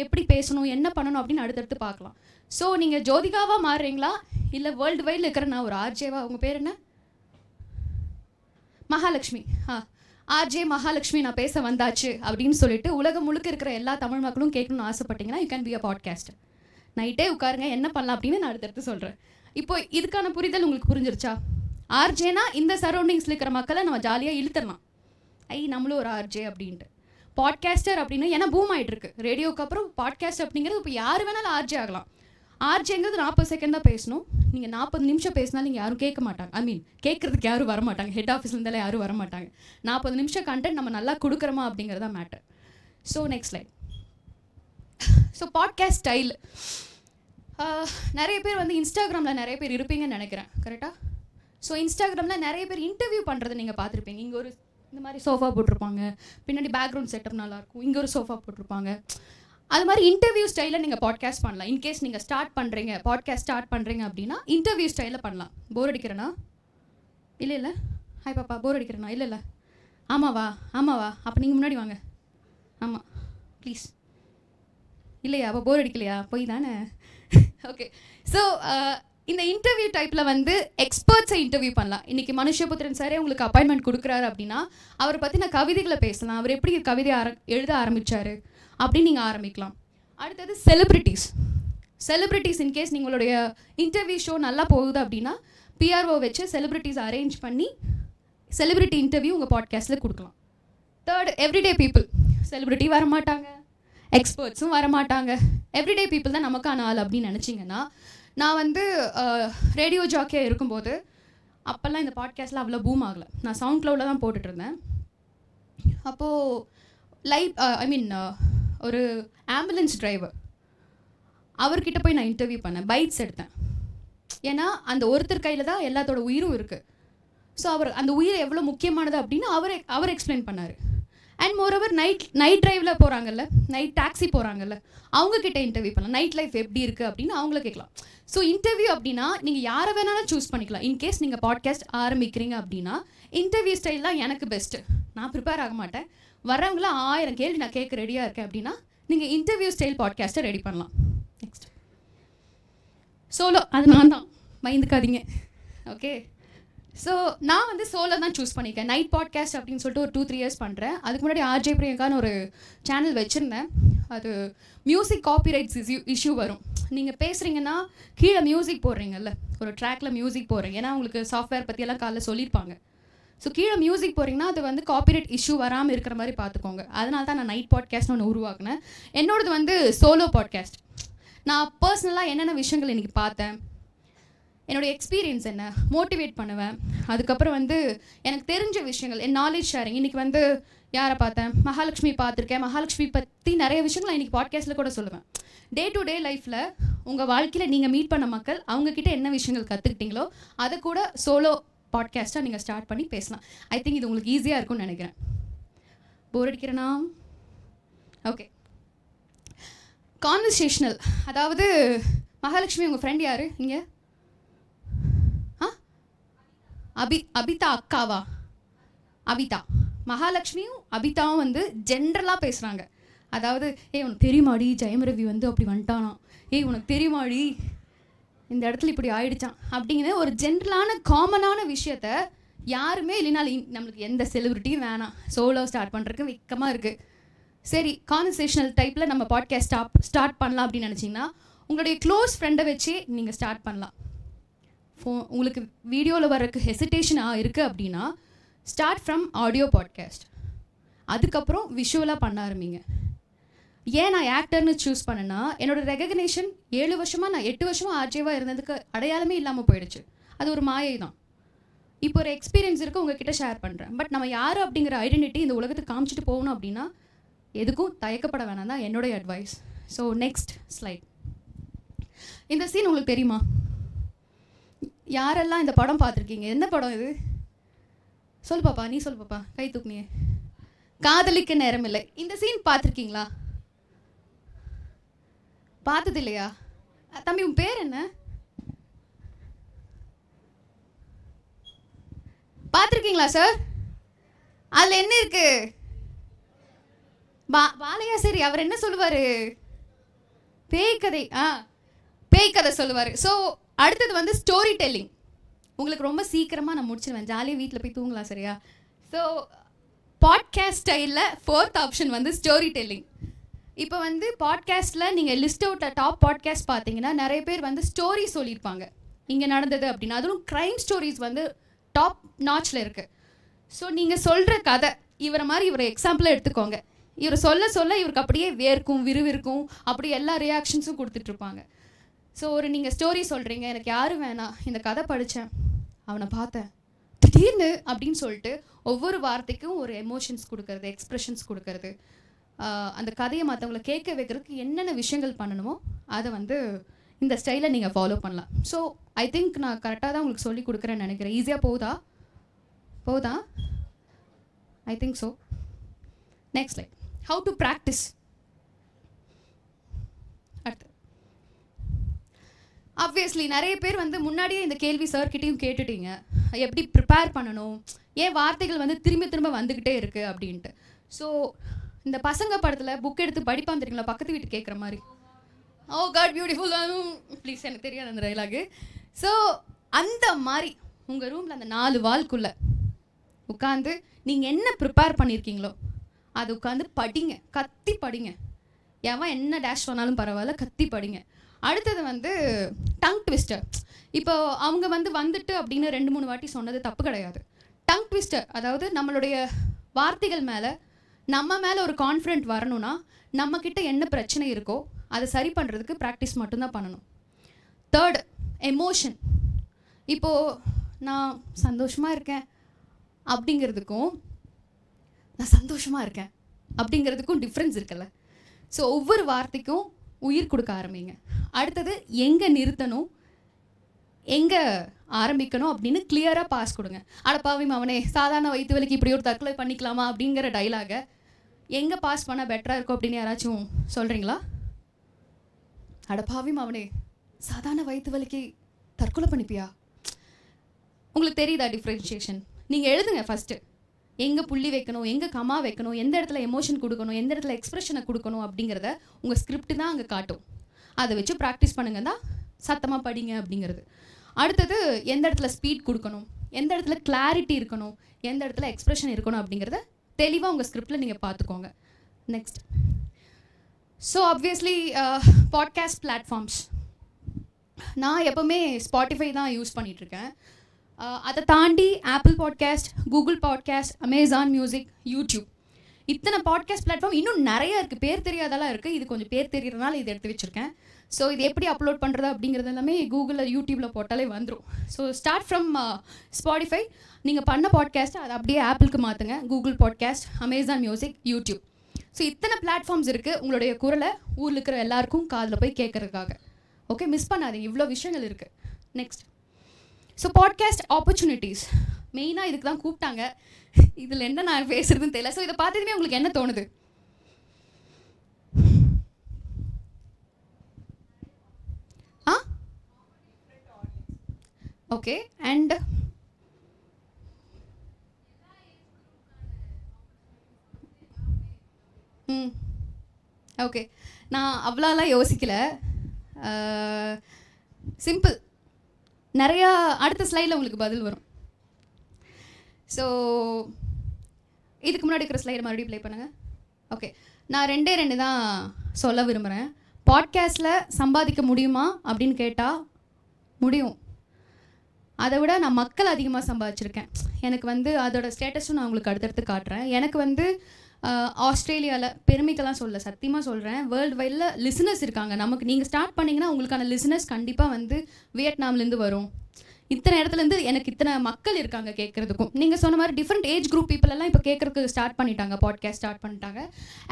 எப்படி பேசணும், என்ன பண்ணணும் அப்படின்னு அடுத்தடுத்து பார்க்கலாம். ஸோ நீங்கள் ஜோதிகாவாக மாறுறீங்களா, இல்லை வேர்ல்டு வைடில் இருக்கிற நான் ஒரு ஆர்ஜேவா, உங்கள் பேர் என்ன, மகாலட்சுமி, ஆர்ஜே மகாலட்சுமி நான் பேச வந்தாச்சு அப்படின்னு சொல்லிட்டு உலகம் முழுக்க இருக்கிற எல்லா தமிழ் மக்களும் கேட்கணும்னு ஆசைப்பட்டீங்கன்னா, you can be a podcast. நைட்டே உட்காருங்க, என்ன பண்ணலாம் அப்படின்னு நான் அடுத்தடுத்து சொல்கிறேன். இப்போ இதுக்கான புரிதல் உங்களுக்கு புரிஞ்சிருச்சா? ஆர்ஜேனா இந்த சரௌண்டிங்ஸில் இருக்கிற மக்களை நம்ம ஜாலியாக இழுத்துடலாம், நம்மளும் ஒரு ஆர்ஜே அப்படின்ட்டு. பாட்காஸ்டர் அப்படின்னு ஏன்னா பூம் ஆகிட்டு இருக்கு ரேடியோக்கு அப்புறம். பாட்காஸ்ட் அப்படிங்கிறது இப்போ யார் வேணாலும் ஆர்ஜே ஆகலாம். ஆர்ஜேங்கிறது 40 செகண்ட் தான் பேசணும். நீங்கள் 40 நிமிஷம் பேசினாலும் நீங்கள் யாரும் கேட்க மாட்டாங்க. கேட்குறதுக்கு யாரும் வரமாட்டாங்க. ஹெட் ஆஃபீஸ்லேருந்தாலும் யாரும் வரமாட்டாங்க. 40 நிமிஷம் கண்டென்ட் நம்ம நல்லா கொடுக்குறோமா அப்படிங்கிறதா matter. So next slide. So podcast style, நிறைய பேர் வந்து இன்ஸ்டாகிராமில் நிறைய பேர் இருப்பீங்கன்னு நினைக்கிறேன், கரெக்டாக? ஸோ இன்ஸ்டாகிராமில் நிறைய பேர் இன்டர்வியூ பண்ணுறதை நீங்கள் பார்த்துருப்பீங்க. இங்கே ஒரு இந்த மாதிரி சோஃபா போட்டிருப்பாங்க, பின்னாடி பேக்ரவுண்ட் செட்டப் நல்லாயிருக்கும், இங்கே ஒரு சோஃபா போட்டிருப்பாங்க. அது மாதிரி இன்டர்வியூ ஸ்டைலில் நீங்கள் பாட்காஸ்ட் பண்ணலாம். இன்கேஸ் நீங்கள் பாட்காஸ்ட் ஸ்டார்ட் பண்ணுறீங்க அப்படின்னா இன்டர்வியூ ஸ்டைலில் பண்ணலாம். போர் அடிக்கிறேன்னா? இல்லை ஹாய் பாப்பா, போர் அடிக்கிறேண்ணா? இல்லை ஆமாவா அப்போ நீங்கள் முன்னாடி வாங்க. ஆமாம் ப்ளீஸ். இல்லையா, அப்போ போர் அடிக்கலையா? போய் தானே. ஓகே. ஸோ இந்த இன்டர்வியூ டைப்பில் வந்து எக்ஸ்பர்ட்ஸை இன்டர்வியூ பண்ணலாம். இன்றைக்கி மனுஷபுத்திரன் சாரே உங்களுக்கு அப்பாயின்மெண்ட் கொடுக்குறாரு அப்படின்னா, அவரை பற்றின கவிதைகளை பேசலாம், அவர் எப்படி கவிதை எழுத ஆரம்பித்தார் அப்படின்னு நீங்கள் ஆரம்பிக்கலாம். அடுத்தது செலிப்ரிட்டிஸ் இன்கேஸ் நீங்களுடைய இன்டர்வியூ ஷோ நல்லா போகுது அப்படின்னா, பிஆர்ஓ வச்சு செலிப்ரிட்டிஸ் அரேஞ்ச் பண்ணி செலிப்ரிட்டி இன்டர்வியூ உங்கள் பாட்காஸ்ட்டில் கொடுக்கலாம். Third, everyday people. செலிப்ரிட்டி வரமாட்டாங்க, எக்ஸ்பர்ட்ஸும் வரமாட்டாங்க, எவ்ரிடே பீப்புள் தான் நமக்கான ஆள் அப்படின்னு நினச்சிங்கன்னா, நான் வந்து ரேடியோ ஜாக்கியாக இருக்கும்போது அப்போல்லாம் இந்த பாட்காஸ்ட்டில் அவ்வளோ பூம் ஆகலை. நான் சவுண்ட் க்ளவுடில் தான் போட்டுட்ருந்தேன். அப்போது ஒரு ஆம்புலன்ஸ் டிரைவர் அவர்கிட்ட போய் நான் இன்டர்வியூ பண்ணேன், பைட்ஸ் எடுத்தேன். ஏன்னா அந்த ஒருத்தர் கையில் தான் எல்லாத்தோட உயிரும் இருக்குது. ஸோ அந்த உயிர் எவ்வளோ முக்கியமானது அப்படின்னு அவர் எக்ஸ்பிளைன் பண்ணார். அண்ட் மோரோவர் நைட் ட்ரைவில் போகிறாங்கல்ல, நைட் டாக்ஸி போகிறாங்கல்ல, அவங்கக்கிட்ட இன்டர்வியூ பண்ணலாம். நைட் லைஃப் எப்படி இருக்குது அப்படின்னு அவங்கள கேட்கலாம். ஸோ இன்டர்வியூ அப்படின்னா நீங்கள் யாரை வேணாலும் சூஸ் பண்ணிக்கலாம். இன்கேஸ் நீங்கள் பாட்காஸ்ட் ஆரம்பிக்கிறீங்க அப்படின்னா இன்டர்வியூ ஸ்டைல்லாம் எனக்கு பெஸ்ட்டு. நான் ப்ரிப்பேர் ஆக மாட்டேன், வரவங்களாம் 1000 கேள்வி நான் கேட்க ரெடியாக இருக்கேன் அப்படின்னா நீங்கள் இன்டர்வியூ ஸ்டைல் பாட்காஸ்ட்டை ரெடி பண்ணலாம். நெக்ஸ்ட் சோலோ, அது நான் தான், பயந்துக்காதீங்க. ஓகே. ஸோ நான் வந்து சோலோ தான் சூஸ் பண்ணியிருக்கேன். நைட் பாட்காஸ்ட் அப்படின்னு சொல்லிட்டு ஒரு 2-3 இயர்ஸ் பண்ணுறேன். அதுக்கு முன்னாடி ஆர்ஜே பிரியங்கான்னு ஒரு சேனல் வச்சுருந்தேன். அது மியூசிக் காப்பிரைட்ஸ் இஷ்யூ வரும். நீங்கள் பேசுகிறீங்கன்னா கீழே மியூசிக் போடுறீங்கல்ல, ஒரு ட்ராக்ல மியூசிக் போடுறீங்க, ஏன்னா உங்களுக்கு சாஃப்ட்வேர் பற்றியெல்லாம் காலைல சொல்லியிருப்பாங்க. ஸோ கீழே மியூசிக் போகிறீங்கன்னா அது வந்து காப்பிரைட் இஷ்யூ வராமல் இருக்கிற மாதிரி பார்த்துக்கோங்க. அதனால தான் நான் நைட் பாட்காஸ்ட்னு ஒன்று உருவாக்குனேன். என்னோடது வந்து சோலோ பாட்காஸ்ட். நான் பர்சனலாக என்னென்ன விஷயங்கள் இன்றைக்கி பார்த்தேன், என்னோடய எக்ஸ்பீரியன்ஸ் என்ன, மோட்டிவேட் பண்ணுவேன். அதுக்கப்புறம் வந்து எனக்கு தெரிஞ்ச விஷயங்கள், என் நாலேஜ் ஷேரிங். இன்றைக்கி வந்து யாரை பார்த்தேன், மகாலட்சுமி பார்த்துருக்கேன். மகாலட்சுமி பற்றி நிறைய விஷயங்கள் நான் இன்றைக்கி பாட்காஸ்ட்டில் கூட சொல்லுவேன். டே டு டே லைஃப்பில் உங்கள் வாழ்க்கையில் நீங்கள் மீட் பண்ண மக்கள், அவங்கக்கிட்ட என்ன விஷயங்கள் கற்றுக்கிட்டீங்களோ அதை கூட சோலோ பாட்காஸ்ட்டாக நீங்கள் ஸ்டார்ட் பண்ணி பேசலாம். ஐ திங்க் இது உங்களுக்கு ஈஸியாக இருக்கும்னு நினைக்கிறேன். போர் அடிக்கிறேனா? ஓகே. கான்வர்சேஷனல், அதாவது மகாலட்சுமி உங்கள் ஃப்ரெண்ட் யார் இங்கே? அபிதா அக்காவா? அபிதா. மகாலட்சுமியும் அபிதாவும் வந்து ஜென்ரலாக பேசுகிறாங்க. அதாவது உனக்கு தெரியுமாடி ஜெயம் ரவி வந்து அப்படி வந்துட்டானா, உனக்கு தெரியுமாடி இந்த இடத்துல இப்படி ஆயிடுச்சான் அப்படிங்கிற ஒரு ஜென்ரலான காமனான விஷயத்த யாருமே இல்லைனாலும் நம்மளுக்கு எந்த செலிபிரிட்டியும் வேணாம், சோலோ ஸ்டார்ட் பண்ணுறதுக்கு வெக்கமாக இருக்குது. சரி, கான்வர்சேஷனல் டைப்பில் நம்ம பாட்காஸ்ட் ஸ்டார்ட் பண்ணலாம் அப்படின்னு நினச்சிங்கன்னா உங்களுடைய க்ளோஸ் ஃப்ரெண்டை வச்சு நீங்கள் ஸ்டார்ட் பண்ணலாம். உங்களுக்கு வீடியோவில் வரக்கு ஹெசிடேஷனாக இருக்குது அப்படின்னா ஸ்டார்ட் ஃப்ரம் ஆடியோ பாட்காஸ்ட். அதுக்கப்புறம் விஷுவலாக பண்ண ஆரம்பிங்க. ஏன் நான் ஆக்டர்னு சூஸ் பண்ணேன்னா, என்னோடய ரெகக்னேஷன் 7 வருஷமாக நான் 8 வருஷமாக ஆர்ஜேவாக இருந்ததுக்கு அடையாளமே இல்லாமல் போயிடுச்சு. அது ஒரு மாயை தான். இப்போ ஒரு எக்ஸ்பீரியன்ஸ் இருக்குது, உங்ககிட்ட ஷேர் பண்ணுறேன். பட் நம்ம யார் அப்படிங்கிற ஐடென்டிட்டி இந்த உலகத்துக்கு காமிச்சிட்டு போகணும் அப்படின்னா எதுக்கும் தயக்கப்பட வேணாம் தான் என்னுடைய அட்வைஸ். So next slide. இந்த சீன் உங்களுக்கு தெரியுமா? யாரெல்லாம் இந்த படம் பார்த்துருக்கீங்க? என்ன படம் இது? சொல்லு பாப்பா, நீ சொல்லு பாப்பா, கை தூக்குனியே. காதலிக்க நேரம் இல்லை. இந்த சீன் பார்த்துருக்கீங்களா? பார்த்தது இல்லையா? தம்பி உன் பேர் என்ன? பார்த்துருக்கீங்களா சார்? அதில் என்ன இருக்கு? பாலையா? சரி, அவர் என்ன சொல்லுவார்? பேய் கதை. பேய் கதை சொல்லுவார். ஸோ அடுத்தது வந்து ஸ்டோரி டெல்லிங். உங்களுக்கு ரொம்ப சீக்கிரமாக நான் முடிச்சிடுவேன், ஜாலியாக வீட்டில் போய் தூங்கலாம், சரியா? ஸோ பாட்காஸ்ட் ஸ்டைலில் 4th ஆப்ஷன் வந்து ஸ்டோரி டெல்லிங். இப்போ வந்து பாட்காஸ்ட்டில் நீங்கள் லிஸ்ட் அவுட் டாப் பாட்காஸ்ட் பார்த்தீங்கன்னா நிறைய பேர் வந்து ஸ்டோரி சொல்லியிருப்பாங்க, இங்கே நடந்தது அப்படின்னு. அதுவும் க்ரைம் ஸ்டோரிஸ் வந்து டாப் நாச்சில் இருக்குது. ஸோ நீங்கள் சொல்கிற கதை, இவரை எக்ஸாம்பிளாக எடுத்துக்கோங்க. இவர் சொல்ல சொல்ல இவருக்கு அப்படியே வேர்க்கும் விறுவிறுக்கும், அப்படி எல்லா ரியாக்ஷன்ஸும் கொடுத்துட்ருப்பாங்க. ஸோ ஒரு நீங்கள் ஸ்டோரி சொல்கிறீங்க, எனக்கு யாரும் வேணாம், இந்த கதை படித்தேன், அவனை பார்த்தேன், திடீர்னு அப்படின்னு சொல்லிட்டு ஒவ்வொரு வார்த்தைக்கும் ஒரு எமோஷன்ஸ் கொடுக்கறது, எக்ஸ்ப்ரெஷன்ஸ் கொடுக்கறது, அந்த கதையை மற்றவங்களை கேட்க வைக்கிறதுக்கு என்னென்ன விஷயங்கள் பண்ணணுமோ அதை வந்து இந்த ஸ்டைலில் நீங்கள் ஃபாலோ பண்ணலாம். ஸோ ஐ திங்க் நான் கரெக்டாக தான் உங்களுக்கு சொல்லி கொடுக்குறேன்னு நினைக்கிறேன். ஈஸியாக போகுதா? I think so. Next like, how to practice. அடுத்து ஆப்வியஸ்லி நிறைய பேர் வந்து முன்னாடியே இந்த கேள்வி சார்கிட்டையும் கேட்டுட்டீங்க, எப்படி ப்ரிப்பேர் பண்ணணும், ஏன் வார்த்தைகள் வந்து திரும்ப திரும்ப வந்துக்கிட்டே இருக்குது அப்படின்ட்டு. ஸோ இந்த பசங்க படத்தில் புக் எடுத்து படிப்பான் தெரியுங்களா, பக்கத்து வீட்டு கேட்குற மாதிரி. ஓ காட் பியூட்டிஃபுல், ப்ளீஸ், எனக்கு தெரியாது அந்த டைலாகு. ஸோ அந்த மாதிரி உங்கள் ரூமில் அந்த 4 வால்குள்ளே உட்காந்து நீங்கள் என்ன ப்ரிப்பேர் பண்ணியிருக்கீங்களோ அது உட்காந்து படிங்க, கத்தி படிங்க. எவன் என்ன டேஷ் பண்ணாலும் பரவாயில்ல, கத்தி படிங்க. அடுத்தது வந்து டங் ட்விஸ்டர். இப்போ அவங்க வந்துட்டு அப்படின்னு 2-3 வாட்டி சொன்னது தப்பு கிடையாது. டங் ட்விஸ்டர் அதாவது நம்மளுடைய வார்த்தைகள் மேலே நம்ம மேலே ஒரு கான்ஃபிடென்ட் வரணும்னா நம்மக்கிட்ட என்ன பிரச்சனை இருக்கோ அதை சரி பண்ணுறதுக்கு ப்ராக்டிஸ் மட்டும்தான் பண்ணணும். 3rd, emotion. இப்போது நான் சந்தோஷமாக இருக்கேன் அப்படிங்கிறதுக்கும் நான் சந்தோஷமாக இருக்கேன் அப்படிங்கிறதுக்கும் டிஃப்ரென்ஸ் இருக்குல்ல. ஸோ ஒவ்வொரு வார்த்தைக்கும் உயிர் கொடுக்க ஆரம்பிங்க. அடுத்தது எங்கே நிறுத்தணும், எங்கே ஆரம்பிக்கணும் அப்படின்னு கிளியராக பாஸ் கொடுங்க. அடப்பாவி அவனே, சாதாரண வயிற்று வலிக்கு இப்படி ஒரு தற்கொலை பண்ணிக்கலாமா அப்படிங்கிற டைலாகை எங்கே பாஸ் பண்ணால் பெட்டராக இருக்கும் அப்படின்னு யாராச்சும் சொல்கிறீங்களா? அடப்பாவி அவனே, சாதாரண வயிற்று வலிக்கு தற்கொலை பண்ணிப்பியா? உங்களுக்கு தெரியுதா டிஃப்ரென்ஷியேஷன்? நீங்கள் எழுதுங்க ஃபஸ்ட்டு, எங்கே புள்ளி வைக்கணும், எங்கே கமா வைக்கணும், எந்த இடத்துல எமோஷன் கொடுக்கணும், எந்த இடத்துல எக்ஸ்ப்ரெஷனை கொடுக்கணும் அப்படிங்கிறத உங்கள் ஸ்கிரிப்ட் தான் அங்கே காட்டும். அதை வச்சு ப்ராக்டிஸ் பண்ணுங்க தான் சத்தமாக படிங்க அப்படிங்கிறது. அடுத்தது எந்த இடத்துல ஸ்பீட் கொடுக்கணும், எந்த இடத்துல கிளாரிட்டி இருக்கணும், எந்த இடத்துல எக்ஸ்ப்ரெஷன் இருக்கணும் அப்படிங்கிறத தெளிவாக உங்கள் ஸ்கிரிப்டில் நீங்கள் பார்த்துக்கோங்க. Next, so obviously podcast platforms. நான் எப்போவுமே ஸ்பாட்டிஃபை தான் யூஸ் பண்ணிகிட்ருக்கேன். அதை தாண்டி apple podcast, Google podcast, Amazon music, YouTube, இத்தனை பாட்காஸ்ட் பிளாட்ஃபார்ம் இன்னும் நிறைய இருக்குது. பேர் தெரியாதெல்லாம் இருக்குது. இது கொஞ்சம் பேர் தெரியறதுனால இது எடுத்து வச்சுருக்கேன். ஸோ இது எப்படி அப்லோட் பண்ணுறது அப்படிங்கிறது எல்லாமே கூகுளில், யூடியூப்பில் போட்டாலே வந்துடும். So start from Spotify. நீங்கள் பண்ண பாட்காஸ்ட்டை அதை அப்படியே ஆப்பிளுக்கு மாற்றுங்க. Google podcast, Amazon music, YouTube. So இத்தனை பிளாட்ஃபார்ம்ஸ் இருக்குது உங்களுடைய குரலை ஊரில் இருக்கிற எல்லாருக்கும் காதில் போய் கேட்குறதுக்காக. ஓகே, மிஸ் பண்ணாதீங்க, இவ்வளோ விஷயங்கள் இருக்குது. நெக்ஸ்ட், ஸோ பாட்காஸ்ட் ஆப்பர்ச்சுனிட்டிஸ் மெயினாக இதுக்கு தான் கூப்பிட்டாங்க. இதில் என்ன நான் பேசுறதுன்னு தெரியல. ஸோ இதை பார்த்ததுமே உங்களுக்கு என்ன தோணுது? ஓகே, அண்ட் ஓகே, நான் அவ்வளோலாம் யோசிக்கல. சிம்பிள், நிறையா அடுத்த ஸ்லைடில் உங்களுக்கு பதில் வரும். ஸோ இதுக்கு முன்னாடி இருக்கிற ஸ்லைடை மறுபடியும் ப்ளே பண்ணுங்கள். ஓகே, நான் ரெண்டு தான் சொல்ல விரும்புகிறேன். பாட்காஸ்ட்டில் சம்பாதிக்க முடியுமா அப்படின்னு கேட்டால் முடியும். அதை விட நான் மக்கள் அதிகமாக சம்பாதிச்சிருக்கேன். எனக்கு வந்து அதோட ஸ்டேட்டஸும் நான் உங்களுக்கு அடுத்தடுத்து காட்டுறேன். எனக்கு வந்து ஆஸ்திரேலியாவில், பெருமைக்கெல்லாம் சொல்ல, சத்தியமாக சொல்கிறேன், வேர்ல்டு வைடில் லிசனர்ஸ் இருக்காங்க. நமக்கு நீங்கள் ஸ்டார்ட் பண்ணிங்கன்னா உங்களுக்கான லிசனர்ஸ் கண்டிப்பாக வந்து வியட்நாம்லேருந்து வரும். இத்தனை இடத்துலேருந்து எனக்கு இத்தனை மக்கள் இருக்காங்க கேட்குறதுக்கும். நீங்கள் சொன்ன மாதிரி டிஃப்ரெண்ட் ஏஜ் குரூப் பீப்புள் எல்லாம் இப்போ கேட்குறதுக்கு ஸ்டார்ட் பண்ணிட்டாங்க, பாட்காஸ்ட் ஸ்டார்ட் பண்ணிட்டாங்க.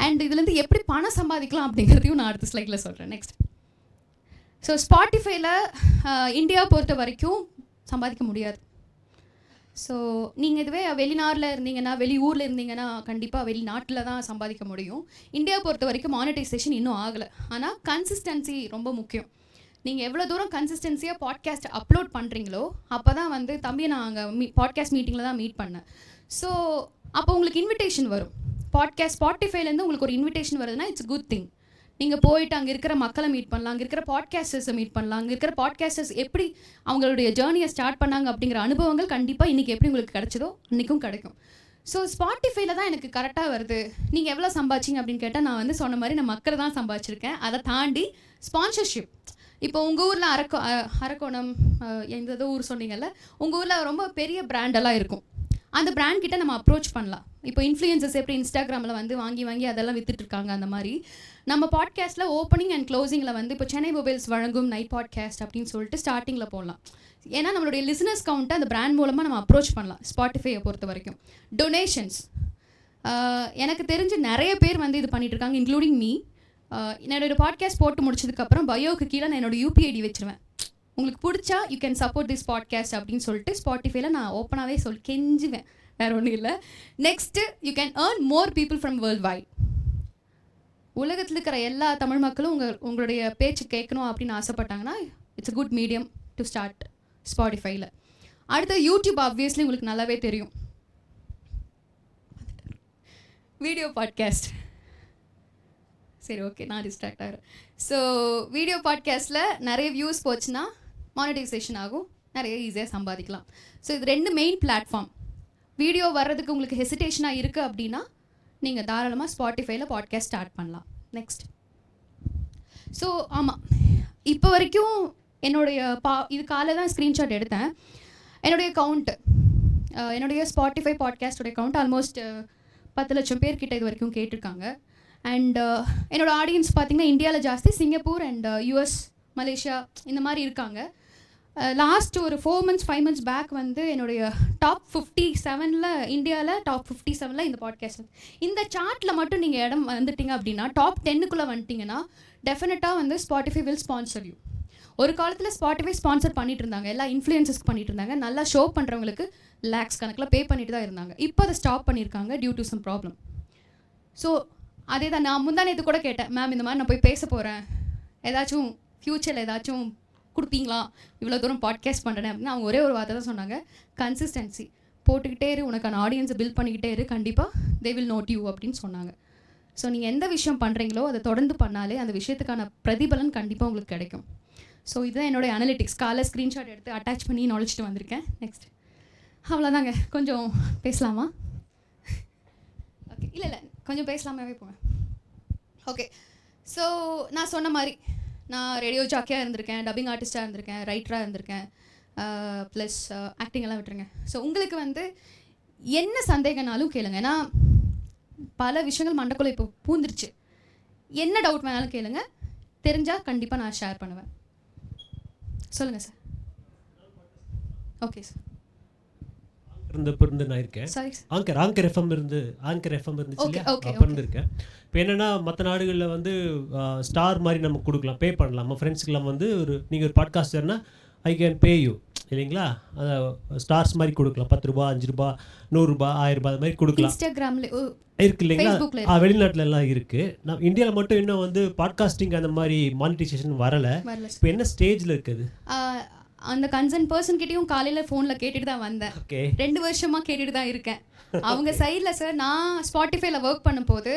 அண்ட் இதுலேருந்து எப்படி பணம் சம்பாதிக்கலாம் அப்படிங்கிறதையும் நான் அடுத்த ஸ்லைடில் சொல்கிறேன். நெக்ஸ்ட், ஸோ ஸ்பாட்டிஃபைல இந்தியா பொறுத்த வரைக்கும் சம்பாதிக்க முடியாது. ஸோ நீங்கள் இதுவே வெளிநாட்டில் இருந்தீங்கன்னா, வெளியூரில் இருந்தீங்கன்னா கண்டிப்பாக வெளிநாட்டில் தான் சம்பாதிக்க முடியும். இந்தியா பொறுத்த வரைக்கும் மானிட்டைசேஷன் இன்னும் ஆகலை. ஆனால் கன்சிஸ்டன்சி ரொம்ப முக்கியம். நீங்கள் எவ்வளோ தூரம் கன்சிஸ்டன்சியாக பாட்காஸ்ட் அப்லோட் பண்ணுறீங்களோ அப்போ தான் வந்து தம்பியை நான் அங்கே பாட்காஸ்ட் மீட்டிங்கில் தான் மீட் பண்ணேன். ஸோ அப்போ உங்களுக்கு இன்விடேஷன் வரும். ஸ்பாட்டிஃபைலேருந்து உங்களுக்கு ஒரு இன்விடேஷன் வருதுன்னா இட்ஸ் குட் திங். நீங்கள் போயிட்டு அங்கே இருக்கிற மக்களை மீட் பண்ணலாம், அங்கே இருக்கிற பாட்காஸ்டர்ஸை மீட் பண்ணலாம். அங்கே இருக்கிற பாட்காஸ்டர்ஸ் எப்படி அவங்களுடைய ஜேர்னியை ஸ்டார்ட் பண்ணாங்க அப்படிங்கிற அனுபவங்கள் கண்டிப்பாக இன்றைக்கி எப்படி உங்களுக்கு கிடைச்சதோ அன்றைக்கும் கிடைக்கும். ஸோ ஸ்பாட்டிஃபைல தான் எனக்கு கரெக்டாக வருது. நீங்கள் எவ்வளோ சம்பாதிச்சிங்க அப்படின்னு கேட்டால் நான் வந்து சொன்ன மாதிரி நான் மக்களை தான் சம்பாதிச்சிருக்கேன். அதை தாண்டி ஸ்பான்சர்ஷிப். இப்போ உங்கள் ஊரில் அரக்கோணம் எந்த ஏதோ ஊர் சொன்னீங்கல்ல, உங்கள் ஊரில் ரொம்ப பெரிய பிராண்டெல்லாம் இருக்கும். அந்த பிராண்ட் கிட்ட நம்ம அப்ரோச் பண்ணலாம். இப்போ இன்ஃப்ளூயன்சர்ஸ் எப்படி இன்ஸ்டாகிராமில் வந்து வாங்கி அதெல்லாம் வித்துட்ருக்காங்க, அந்த மாதிரி நம்ம பாட்காஸ்ட்டில் ஓப்பனிங் அண்ட் க்ளோசிங்கில் வந்து இப்போ சென்னை மொபைல்ஸ் வழங்கும் நைட் பாட்காஸ்ட் அப்படின்னு சொல்லிட்டு ஸ்டார்டிங்கில் போடலாம். ஏன்னா நம்மளுடைய லிசனர்ஸ் கவுண்ட்டை அந்த பிராண்ட் மூலமாக நம்ம அப்ரோச் பண்ணலாம். ஸ்பாட்டிஃபையை பொறுத்த வரைக்கும் டொனேஷன்ஸ் எனக்கு தெரிஞ்சு நிறைய பேர் வந்து இது பண்ணிகிட்ருக்காங்க, இன்க்ளூடிங் மீ. என்னோடய பாட்காஸ்ட் போட்டு முடிச்சதுக்கப்புறம் பயோக்கு கீழே நான் என்னோடய யூபிஐடி வச்சுருவேன். உங்களுக்கு பிடிச்சா you can support this podcast அப்படின்னு சொல்லிட்டு ஸ்பாட்டிஃபைல நான் ஓப்பனாகவே கெஞ்சுவேன், வேறு ஒன்றும் இல்லை. Next, you can earn more people from worldwide. உலகத்தில் இருக்கிற எல்லா தமிழ் மக்களும் உங்களுடைய பேச்சு கேட்கணும் அப்படின்னு ஆசைப்பட்டாங்கன்னா it's a good medium to start ஸ்பாட்டிஃபைல. அடுத்து யூடியூப் ஆப்வியஸ்லி உங்களுக்கு நல்லாவே தெரியும். வீடியோ பாட்காஸ்ட், சரி ஓகே நான் டிஸ்ட்ராக்ட் ஆகிறேன். ஸோ வீடியோ பாட்காஸ்ட்டில் நிறைய வியூஸ் போச்சுன்னா மானிட்டைசேஷன் ஆகும், நிறைய ஈஸியாக சம்பாதிக்கலாம். ஸோ இது ரெண்டு மெயின் பிளாட்ஃபார்ம். வீடியோ வர்றதுக்கு உங்களுக்கு ஹெசிடேஷனாக இருக்குது அப்படின்னா நீங்கள் தாராளமாக ஸ்பாட்டிஃபைல பாட்காஸ்ட் ஸ்டார்ட் பண்ணலாம். நெக்ஸ்ட், ஸோ ஆமாம், இப்போ வரைக்கும் என்னுடைய இது காலையில் தான் ஸ்க்ரீன்ஷாட் எடுத்தேன். என்னுடைய கவுண்ட்டு, என்னுடைய ஸ்பாட்டிஃபை பாட்காஸ்டோடைய கவுண்ட் ஆல்மோஸ்ட் 10 லட்சம் பேர் கிட்ட இது வரைக்கும் கேட்டிருக்காங்க. அண்ட் என்னோடய ஆடியன்ஸ் பார்த்திங்கன்னா இந்தியாவில் ஜாஸ்தி, சிங்கப்பூர் அண்ட் யூஎஸ், மலேசியா இந்த மாதிரி இருக்காங்க. லாஸ்ட் ஒரு 4 months 5 months பேக் வந்து என்னுடைய டாப் 57 இந்தியாவில் டாப் 57 இந்த பாட்காஸ்ட். இந்த சார்ட்டில் மட்டும் நீங்கள் இடம் வந்துட்டீங்க அப்படின்னா, டாப் 10க்குள்ளே வந்துட்டிங்கன்னா டெஃபினட்டாக வந்து ஸ்பாட்டிஃபை வில் ஸ்பான்சர் யூ. ஒரு காலத்தில் ஸ்பாட்டிஃபை ஸ்பான்சர் பண்ணிட்டு இருந்தாங்க, எல்லா இன்ஃப்ளூயன்சஸ்க்கு பண்ணிட்டு இருந்தாங்க, நல்லா ஷோ பண்ணுறவங்களுக்கு லேக்ஸ் கணக்கில் பே பண்ணிட்டு தான் இருந்தாங்க. இப்போ அதை ஸ்டாப் பண்ணியிருக்காங்க due to some problem. So அதே தான் நான் முந்தானேத்து கூட கேட்டேன், மேம் இந்த மாதிரி நான் போய் பேச போகிறேன், ஏதாச்சும் ஃப்யூச்சரில் ஏதாச்சும் கொடுப்பீங்களா, இவ்வளோ தூரம் பாட்காஸ்ட் பண்ணுறேன் அப்படின்னா அவங்க ஒரே ஒரு வார்த்தை தான் சொன்னாங்க, கன்சிஸ்டன்சி போட்டுக்கிட்டே இரு, உனக்கான ஆடியன்ஸை பில்ட் பண்ணிக்கிட்டே இரு, கண்டிப்பாக தே வில் நோட் யூ அப்படின்னு சொன்னாங்க. ஸோ நீங்கள் எந்த விஷயம் பண்ணுறீங்களோ அதை தொடர்ந்து பண்ணாலே அந்த விஷயத்துக்கான பிரதிபலன் கண்டிப்பாக உங்களுக்கு கிடைக்கும். ஸோ இதுதான் என்னோடய அனலிட்டிக்ஸ். காலை ஸ்க்ரீன்ஷாட் எடுத்து அட்டாச் பண்ணி நுழைச்சிட்டு வந்திருக்கேன். நெக்ஸ்ட், அவ்வளோதாங்க. கொஞ்சம் பேசலாமா? ஓகே, இல்லை கொஞ்சம் பேசலாமாவே போங்க. ஓகே, ஸோ நான் சொன்ன மாதிரி நான் ரேடியோ ஜாக்கியாக இருந்திருக்கேன், டப்பிங் ஆர்டிஸ்ட்டாக இருந்திருக்கேன், ரைட்டராக இருந்திருக்கேன், ப்ளஸ் ஆக்டிங் எல்லாம் விட்டுருங்க. ஸோ உங்களுக்கு வந்து என்ன சந்தேகனாலும் கேளுங்க. ஏன்னா பல விஷயங்கள் மண்டக்குள்ளே இப்போ பூந்துருச்சு. என்ன டவுட் வேணாலும் கேளுங்க, தெரிஞ்சால் கண்டிப்பாக நான் ஷேர் பண்ணுவேன். சொல்லுங்கள் சார். Okay sir. இருந்து நான் இருக்கேன். ஆங்கர் எஃப்எம் இருந்துச்சு இல்லையா, அப்போ இருந்திருக்கேன். இப்போ என்னென்னா மற்ற நாடுகளில் வந்து ஸ்டார் மாதிரி நம்ம கொடுக்கலாம், பே பண்ணலாம். நம்ம ஃப்ரெண்ட்ஸுக்கெல்லாம் வந்து நீங்கள் ஒரு பாட்காஸ்டர்னா ஐ கேன் பே யூ இல்லைங்களா, ஸ்டார்ஸ் மாதிரி கொடுக்கலாம். 10 ரூபா, 5 ரூபா, 100 ரூபா, 1000 ரூபாய் அது மாதிரி கொடுக்கலாம். இன்ஸ்டாகிராமில் இருக்கு இல்லைங்களா, வெளிநாட்டில் எல்லாம் இருக்குது. நம்ம இந்தியாவில் மட்டும் இன்னும் வந்து பாட்காஸ்டிங் அந்த மாதிரி மானிட்டைசேஷன் வரலை. இப்போ என்ன ஸ்டேஜில் இருக்குது? அந்த கன்சர்ன் பர்சன் கிட்டேயும் காலையில் ஃபோனில் கேட்டுட்டு தான் வந்தேன். 2 வருஷமாக கேட்டுட்டு தான் இருக்கேன். அவங்க சைடில் சார், நான் ஸ்பாட்டிஃபைல ஒர்க் பண்ணும்போது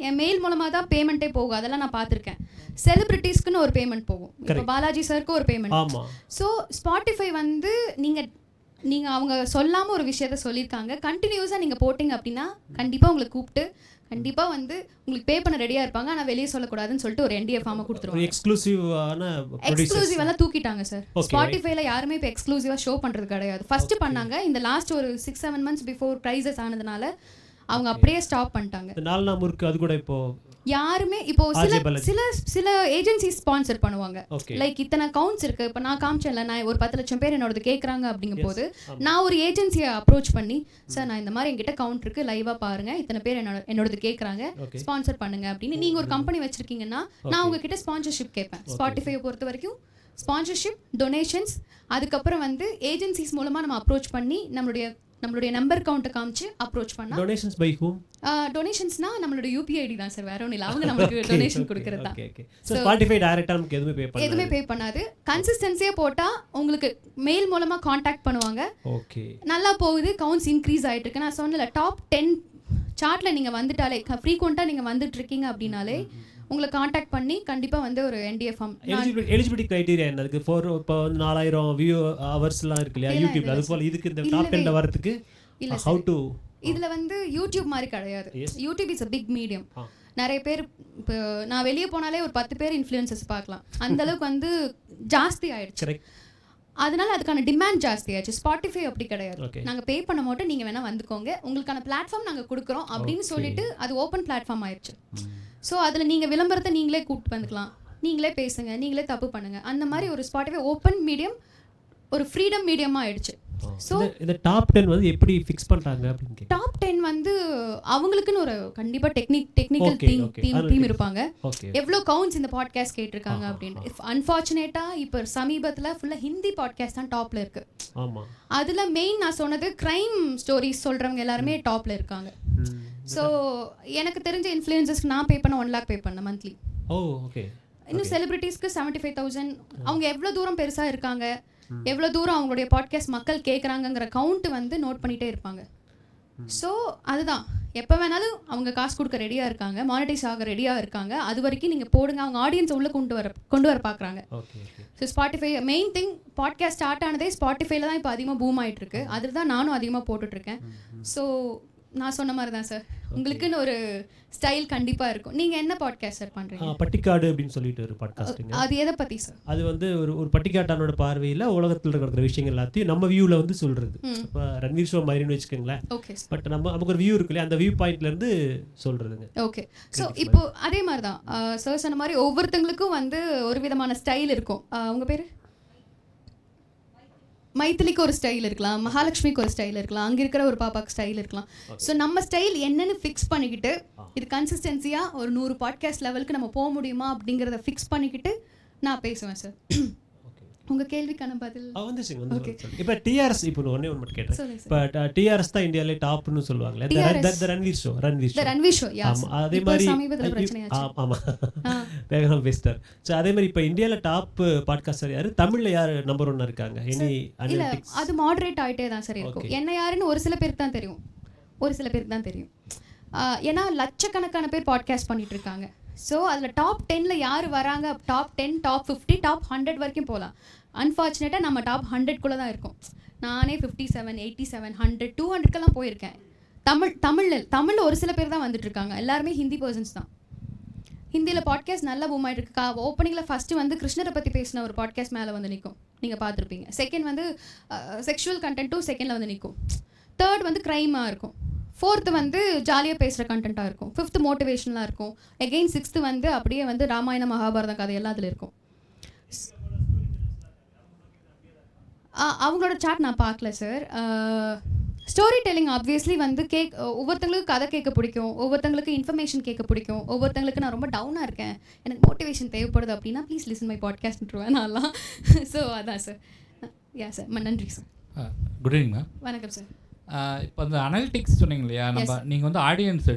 என் மெயில் மூலமாக தான் பேமெண்ட்டே போகும். அதெல்லாம் நான் பார்த்துருக்கேன். செலிபிரிட்டிஸ்க்குன்னு ஒரு பேமெண்ட் போகும். இப்போ பாலாஜி சாருக்கு ஒரு பேமெண்ட். ஸோ ஸ்பாட்டிஃபை வந்து நீங்கள் அவங்க சொல்லாமல் ஒரு விஷயத்த சொல்லியிருக்காங்க. கண்டினியூஸாக நீங்கள் போட்டிங்க அப்படின்னா கண்டிப்பாக உங்களை கூப்பிட்டு கண்டிப்பாக வந்து உங்களுக்கு பே பண்ண ரெடியாக இருப்பாங்க. ஆனால் வெளியே சொல்லக்கூடாதுன்னு சொல்லிட்டு ஒரு NDA ஃபார்மை கொடுத்துருவாங்க. எக்ஸ்க்ளூசிவெல்லாம் தூக்கிட்டாங்க சார். ஸ்பாட்டிஃபைல யாருமே இப்போ எக்ஸ்க்ளூசிவாக ஷோ பண்ணுறது கிடையாது. ஃபர்ஸ்ட் பண்ணாங்க, இந்த லாஸ்ட் ஒரு 6-7 months பிஃபோர் ப்ரைஸஸ் ஆனதுனால அவங்க அப்படியே ஸ்டாப் பண்ணிட்டாங்க. 4 நாள் அது கூட இப்போ யாருமே இப்போ சில ஏஜென்சி ஸ்பான்சர் பண்ணுவாங்க. லைக் இத்தனை அக்கவுண்ட்ஸ் இருக்கு. இப்போ நான் காமிச்சேன்ல, நான் ஒரு 10 லட்சம் பேர் என்னோடது கேட்குறாங்க அப்படிங்கும் போது நான் ஒரு ஏஜென்சியை அப்ரோச் பண்ணி, சார் நான் இந்த மாதிரி என்கிட்ட அக்கவுண்ட் இருக்கு, லைவா பாருங்க, இத்தனை பேர் என்னோடது கேட்குறாங்க, ஸ்பான்சர் பண்ணுங்க அப்படின்னு. நீங்க ஒரு கம்பெனி வச்சிருக்கீங்கன்னா நான் உங்ககிட்ட ஸ்பான்சர்ஷிப் கேட்பேன். ஸ்பாட்டிஃபையை பொறுத்த வரைக்கும் ஸ்பான்சர்ஷிப், டொனேஷன்ஸ், அதுக்கப்புறம் வந்து ஏஜென்சிஸ் மூலமா நம்ம அப்ரோச் பண்ணி நம்மளுடைய நம்பர் கவுண்ட்டை காமிச்சு அப்ரோச் பண்ணா. Donations by whom? டொனேஷன்ஸ்னா நம்மளோட UPI ID தான் சார், வேற ஒன்றும் இல்லை. அவங்க நமக்கு டொனேஷன் கொடுக்குறது தான். ஸோ ஸ்பாட்டிஃபை டைரக்டாக நமக்கு எதுவுமே பே பண்ணாது. கன்சிஸ்டன்சியாக போட்டால் உங்களுக்கு மெயில் மூலமாக காண்டாக்ட் பண்ணுவாங்க. ஓகே, நல்லா போகுது, கவுண்ட்ஸ் இன்க்ரீஸ் ஆகிட்டு இருக்கு. நான் சொன்னல, டாப் 10 சார்ட்டில் நீங்கள் வந்துட்டாலே, ஃப்ரீக்வெண்ட்டாக நீங்கள் வந்துட்டு இருக்கீங்க அப்படின்னாலே உங்களை காண்டாக்ட் பண்ணி கண்டிப்பாக வந்து ஒரு NDA ஃபார்ம். எலிஜிபிலிட்டி கிரைட்டீரியா என்ன அதுக்கு? இப்போ வந்து 4000 வியூ ஹவர்ஸ்லாம் இருக்கு இல்லையா யூடியூப்ல, அது போல் இதுக்கு இந்த டாப் 10 வரதுக்கு இல்லை ஹவு டு? இதில் வந்து யூடியூப் மாதிரி கிடையாது. YouTube is a big medium. நிறைய பேர் இப்போ நான் வெளியே போனாலே ஒரு 10 பேர் இன்ஃப்ளூயன்சஸ் பார்க்கலாம். அந்த அளவுக்கு வந்து ஜாஸ்தி ஆயிடுச்சு. அதனால அதுக்கான டிமாண்ட் ஜாஸ்தி ஆச்சு. ஸ்பாட்டிஃபை அப்படி கிடையாது. நாங்கள் பே பண்ண மாட்டோம், நீங்கள் வேணால் வந்துக்கோங்க, உங்களுக்கான பிளாட்ஃபார்ம் நாங்கள் கொடுக்குறோம் அப்படின்னு சொல்லிட்டு அது ஓப்பன் பிளாட்ஃபார்ம் ஆயிடுச்சு. ஸோ அதில் நீங்கள் விளம்பரத்தை நீங்களே கூப்பிட்டு வந்துக்கலாம், நீங்களே பேசுங்க, நீங்களே தப்பு பண்ணுங்கள். அந்த மாதிரி ஒரு ஸ்பாட்டிஃபை ஓப்பன் மீடியம், ஒரு ஃப்ரீடம் மீடியமாக ஆயிடுச்சு. ஸோ இந்த டாப் 10 வந்து எப்படி ஃபிக்ஸ் பண்ணுறாங்க அப்படின்னு? டாப் 10 வந்து அவங்களுக்குன்னு ஒரு கண்டிப்பாக டெக்னிக்கல் டீம் இருப்பாங்க. எவ்வளோ கவுண்ட்ஸ் இந்த பாட்காஸ்ட் கேட்டிருக்காங்க அப்படின்னு. அன்ஃபார்ச்சுனேட்டாக இப்போ சமீபத்தில் ஃபுல்லாக ஹிந்தி பாட்காஸ்ட் தான் டாப்பில் இருக்குது. ஆமாம், அதில் மெயின் நான் சொன்னது க்ரைம் ஸ்டோரிஸ் சொல்கிறவங்க எல்லாருமே டாப்பில் இருக்காங்க. ஸோ எனக்கு தெரிஞ்ச இன்ஃப்ளூயன்சஸ்க்கு நான் பே பண்ண 1 lakh பே பண்ணேன் மந்த்லி. ஓகே. இன்னும் செலிபிரிட்டிஸ்க்கு 75,000. அவங்க எவ்வளோ தூரம் பெருசாக இருக்காங்க, எவ்வளோ தூரம் அவங்களுடைய பாட்காஸ்ட் மக்கள் கேட்குறாங்கங்கிற கவுண்ட் வந்து நோட் பண்ணிகிட்டே இருப்பாங்க. ஸோ அதுதான், எப்போ வேணாலும் அவங்க காசு கொடுக்க ரெடியாக இருக்காங்க, மானிட்டைஸ் ஆக ரெடியாக இருக்காங்க. அது வரைக்கும் நீங்கள் போடுங்க, அவங்க ஆடியன்ஸை உள்ளே கொண்டு வர பார்க்குறாங்க. So Spotify main thing. Podcast start ஆனதே ஸ்பாட்டிஃபைல தான் இப்போ அதிகமாக பூம் ஆகிட்டு இருக்கு. அதில் தான் நானும் அதிகமாக போட்டுட்ருக்கேன். ஸோ நான் சொன்ன மாதிரி தான் சார், உங்களுக்குன்னு ஒரு ஸ்டைல் கண்டிப்பாக இருக்கும். நீங்கள் என்ன பாட்காஸ்ட் சார் பண்ணுறீங்க? பட்டிக்காடு அப்படின்னு சொல்லிட்டு ஒரு பாட்காஸ்டிங். அது எதை பற்றி சார்? அது வந்து ஒரு பட்டிக்காட்டானோட பார்வையில் உலகத்தில் இருக்கிற விஷயங்கள் எல்லாத்தையும் நம்ம வியூவில் வந்து சொல்கிறது. இப்போ ரன்வீர் ஷோ மாதிரின்னு வச்சுக்கோங்களேன். ஓகே. பட் நமக்கு ஒரு வியூ இருக்கு இல்லையா, அந்த வியூ பாயிண்ட்லேருந்து சொல்கிறதுங்க. ஓகே. ஸோ இப்போ அதே மாதிரி தான் சார் சொன்ன மாதிரி ஒவ்வொருத்தங்களுக்கும் வந்து ஒரு விதமான ஸ்டைல் இருக்கும். உங்கள் பேர்? மைத்திலிக்கு ஒரு ஸ்டைல் இருக்கலாம், மகாலட்சுமிக்கு ஒரு ஸ்டைல் இருக்கலாம், அங்கே இருக்கிற ஒரு பாப்பாக்கு ஸ்டைல் இருக்கலாம். ஸோ நம்ம ஸ்டைல் என்னன்னு ஃபிக்ஸ் பண்ணிக்கிட்டு, இது கன்சிஸ்டன்சியாக ஒரு 100 பாட்காஸ்ட் லெவலுக்கு நம்ம போக முடியுமா அப்படிங்கிறத ஃபிக்ஸ் பண்ணிக்கிட்டு நான் பேசுவேன் சார். உங்கள் கேள்விக்கான பதில் வந்துச்சுங்க. இப்போ டிஆர்எஸ் இப்போ ஒன்று மட்டும் கேட்டேன். இப்போ டிஆர்எஸ் தான் இந்தியாவிலே டாப்னு சொல்லுவாங்களே, ரன்வீர் ஷோ. ஆமாம், அதே மாதிரி ஆமாம் வேகமாக பேசிட்டார். ஸோ அதே மாதிரி இப்போ இந்தியாவில் டாப் பாட்காஸ்டர் யார், தமிழில் யார் நம்பர் 1 இருக்காங்க? அது மாடரேட் ஆகிட்டே தான் சார் இருக்கும். என்ன யாருன்னு ஒரு சில பேருக்கு தான் தெரியும். ஏன்னா லட்சக்கணக்கான பேர் பாட்காஸ்ட் பண்ணிட்டு இருக்காங்க. ஸோ அதில் டாப் 10ல் யார் வராங்க, டாப் 10, டாப் 50, டாப் 100 வரைக்கும் போகலாம். அன்ஃபார்ச்சுனேட்டாக நம்ம டாப் 100க்குள்ளே தான் இருக்கோம். நானே 57, 87, 100, 200க்கெல்லாம் போயிருக்கேன். தமிழில் ஒரு சில பேர் தான் வந்துட்டுருக்காங்க. எல்லாருமே ஹிந்தி பர்சன்ஸ் தான். ஹிந்தியில் பாட்காஸ்ட் நல்லா பூம் ஆகிட்டு இருக்கு. ஓப்பனிங்கில் ஃபஸ்ட்டு வந்து கிருஷ்ணரை பற்றி பேசின ஒரு பாட்காஸ்ட் மேலே வந்து நிற்கும். நீங்கள் பார்த்துருப்பீங்க. செகண்ட் வந்து செக்ஷுவல் கண்டென்ட்டும் செகண்டில் வந்து நிற்கும். தேர்ட் வந்து க்ரைமாக இருக்கும். ஃபோர்த்து வந்து ஜாலியாக பேசுகிற கண்டென்ட்டாக இருக்கும். ஃபிஃப்த்து மோட்டிவேஷனலாக இருக்கும். எகெயின் சிக்ஸ்த்து வந்து அப்படியே வந்து ராமாயண மகாபாரதம் கதை எல்லாம் அதில் இருக்கும். அவங்களோட சாட் நான் பார்க்கல சார். ஸ்டோரி டெல்லிங் ஆப்வியஸ்லி வந்து ஒவ்வொருத்தங்களுக்கு கதை கேட்க பிடிக்கும், ஒவ்வொருத்தங்களுக்கு இன்ஃபர்மேஷன் கேட்க பிடிக்கும், ஒவ்வொருத்தங்களுக்கு நான் ரொம்ப டவுனாக இருக்கேன், எனக்கு மோட்டிவேஷன் தேவைப்படுது அப்படின்னா ப்ளீஸ் லிசன் மை பாட்காஸ்ட்ருவேன் நான்லாம். ஸோ அதான் சார். யா சார், நன்றி சார். Good evening ma'am. வணக்கம் சார். இப்போ அந்த அனலிட்டிக்ஸ் சொன்னீங்க இல்லையா, நீங்கள் வந்து ஆடியன்ஸு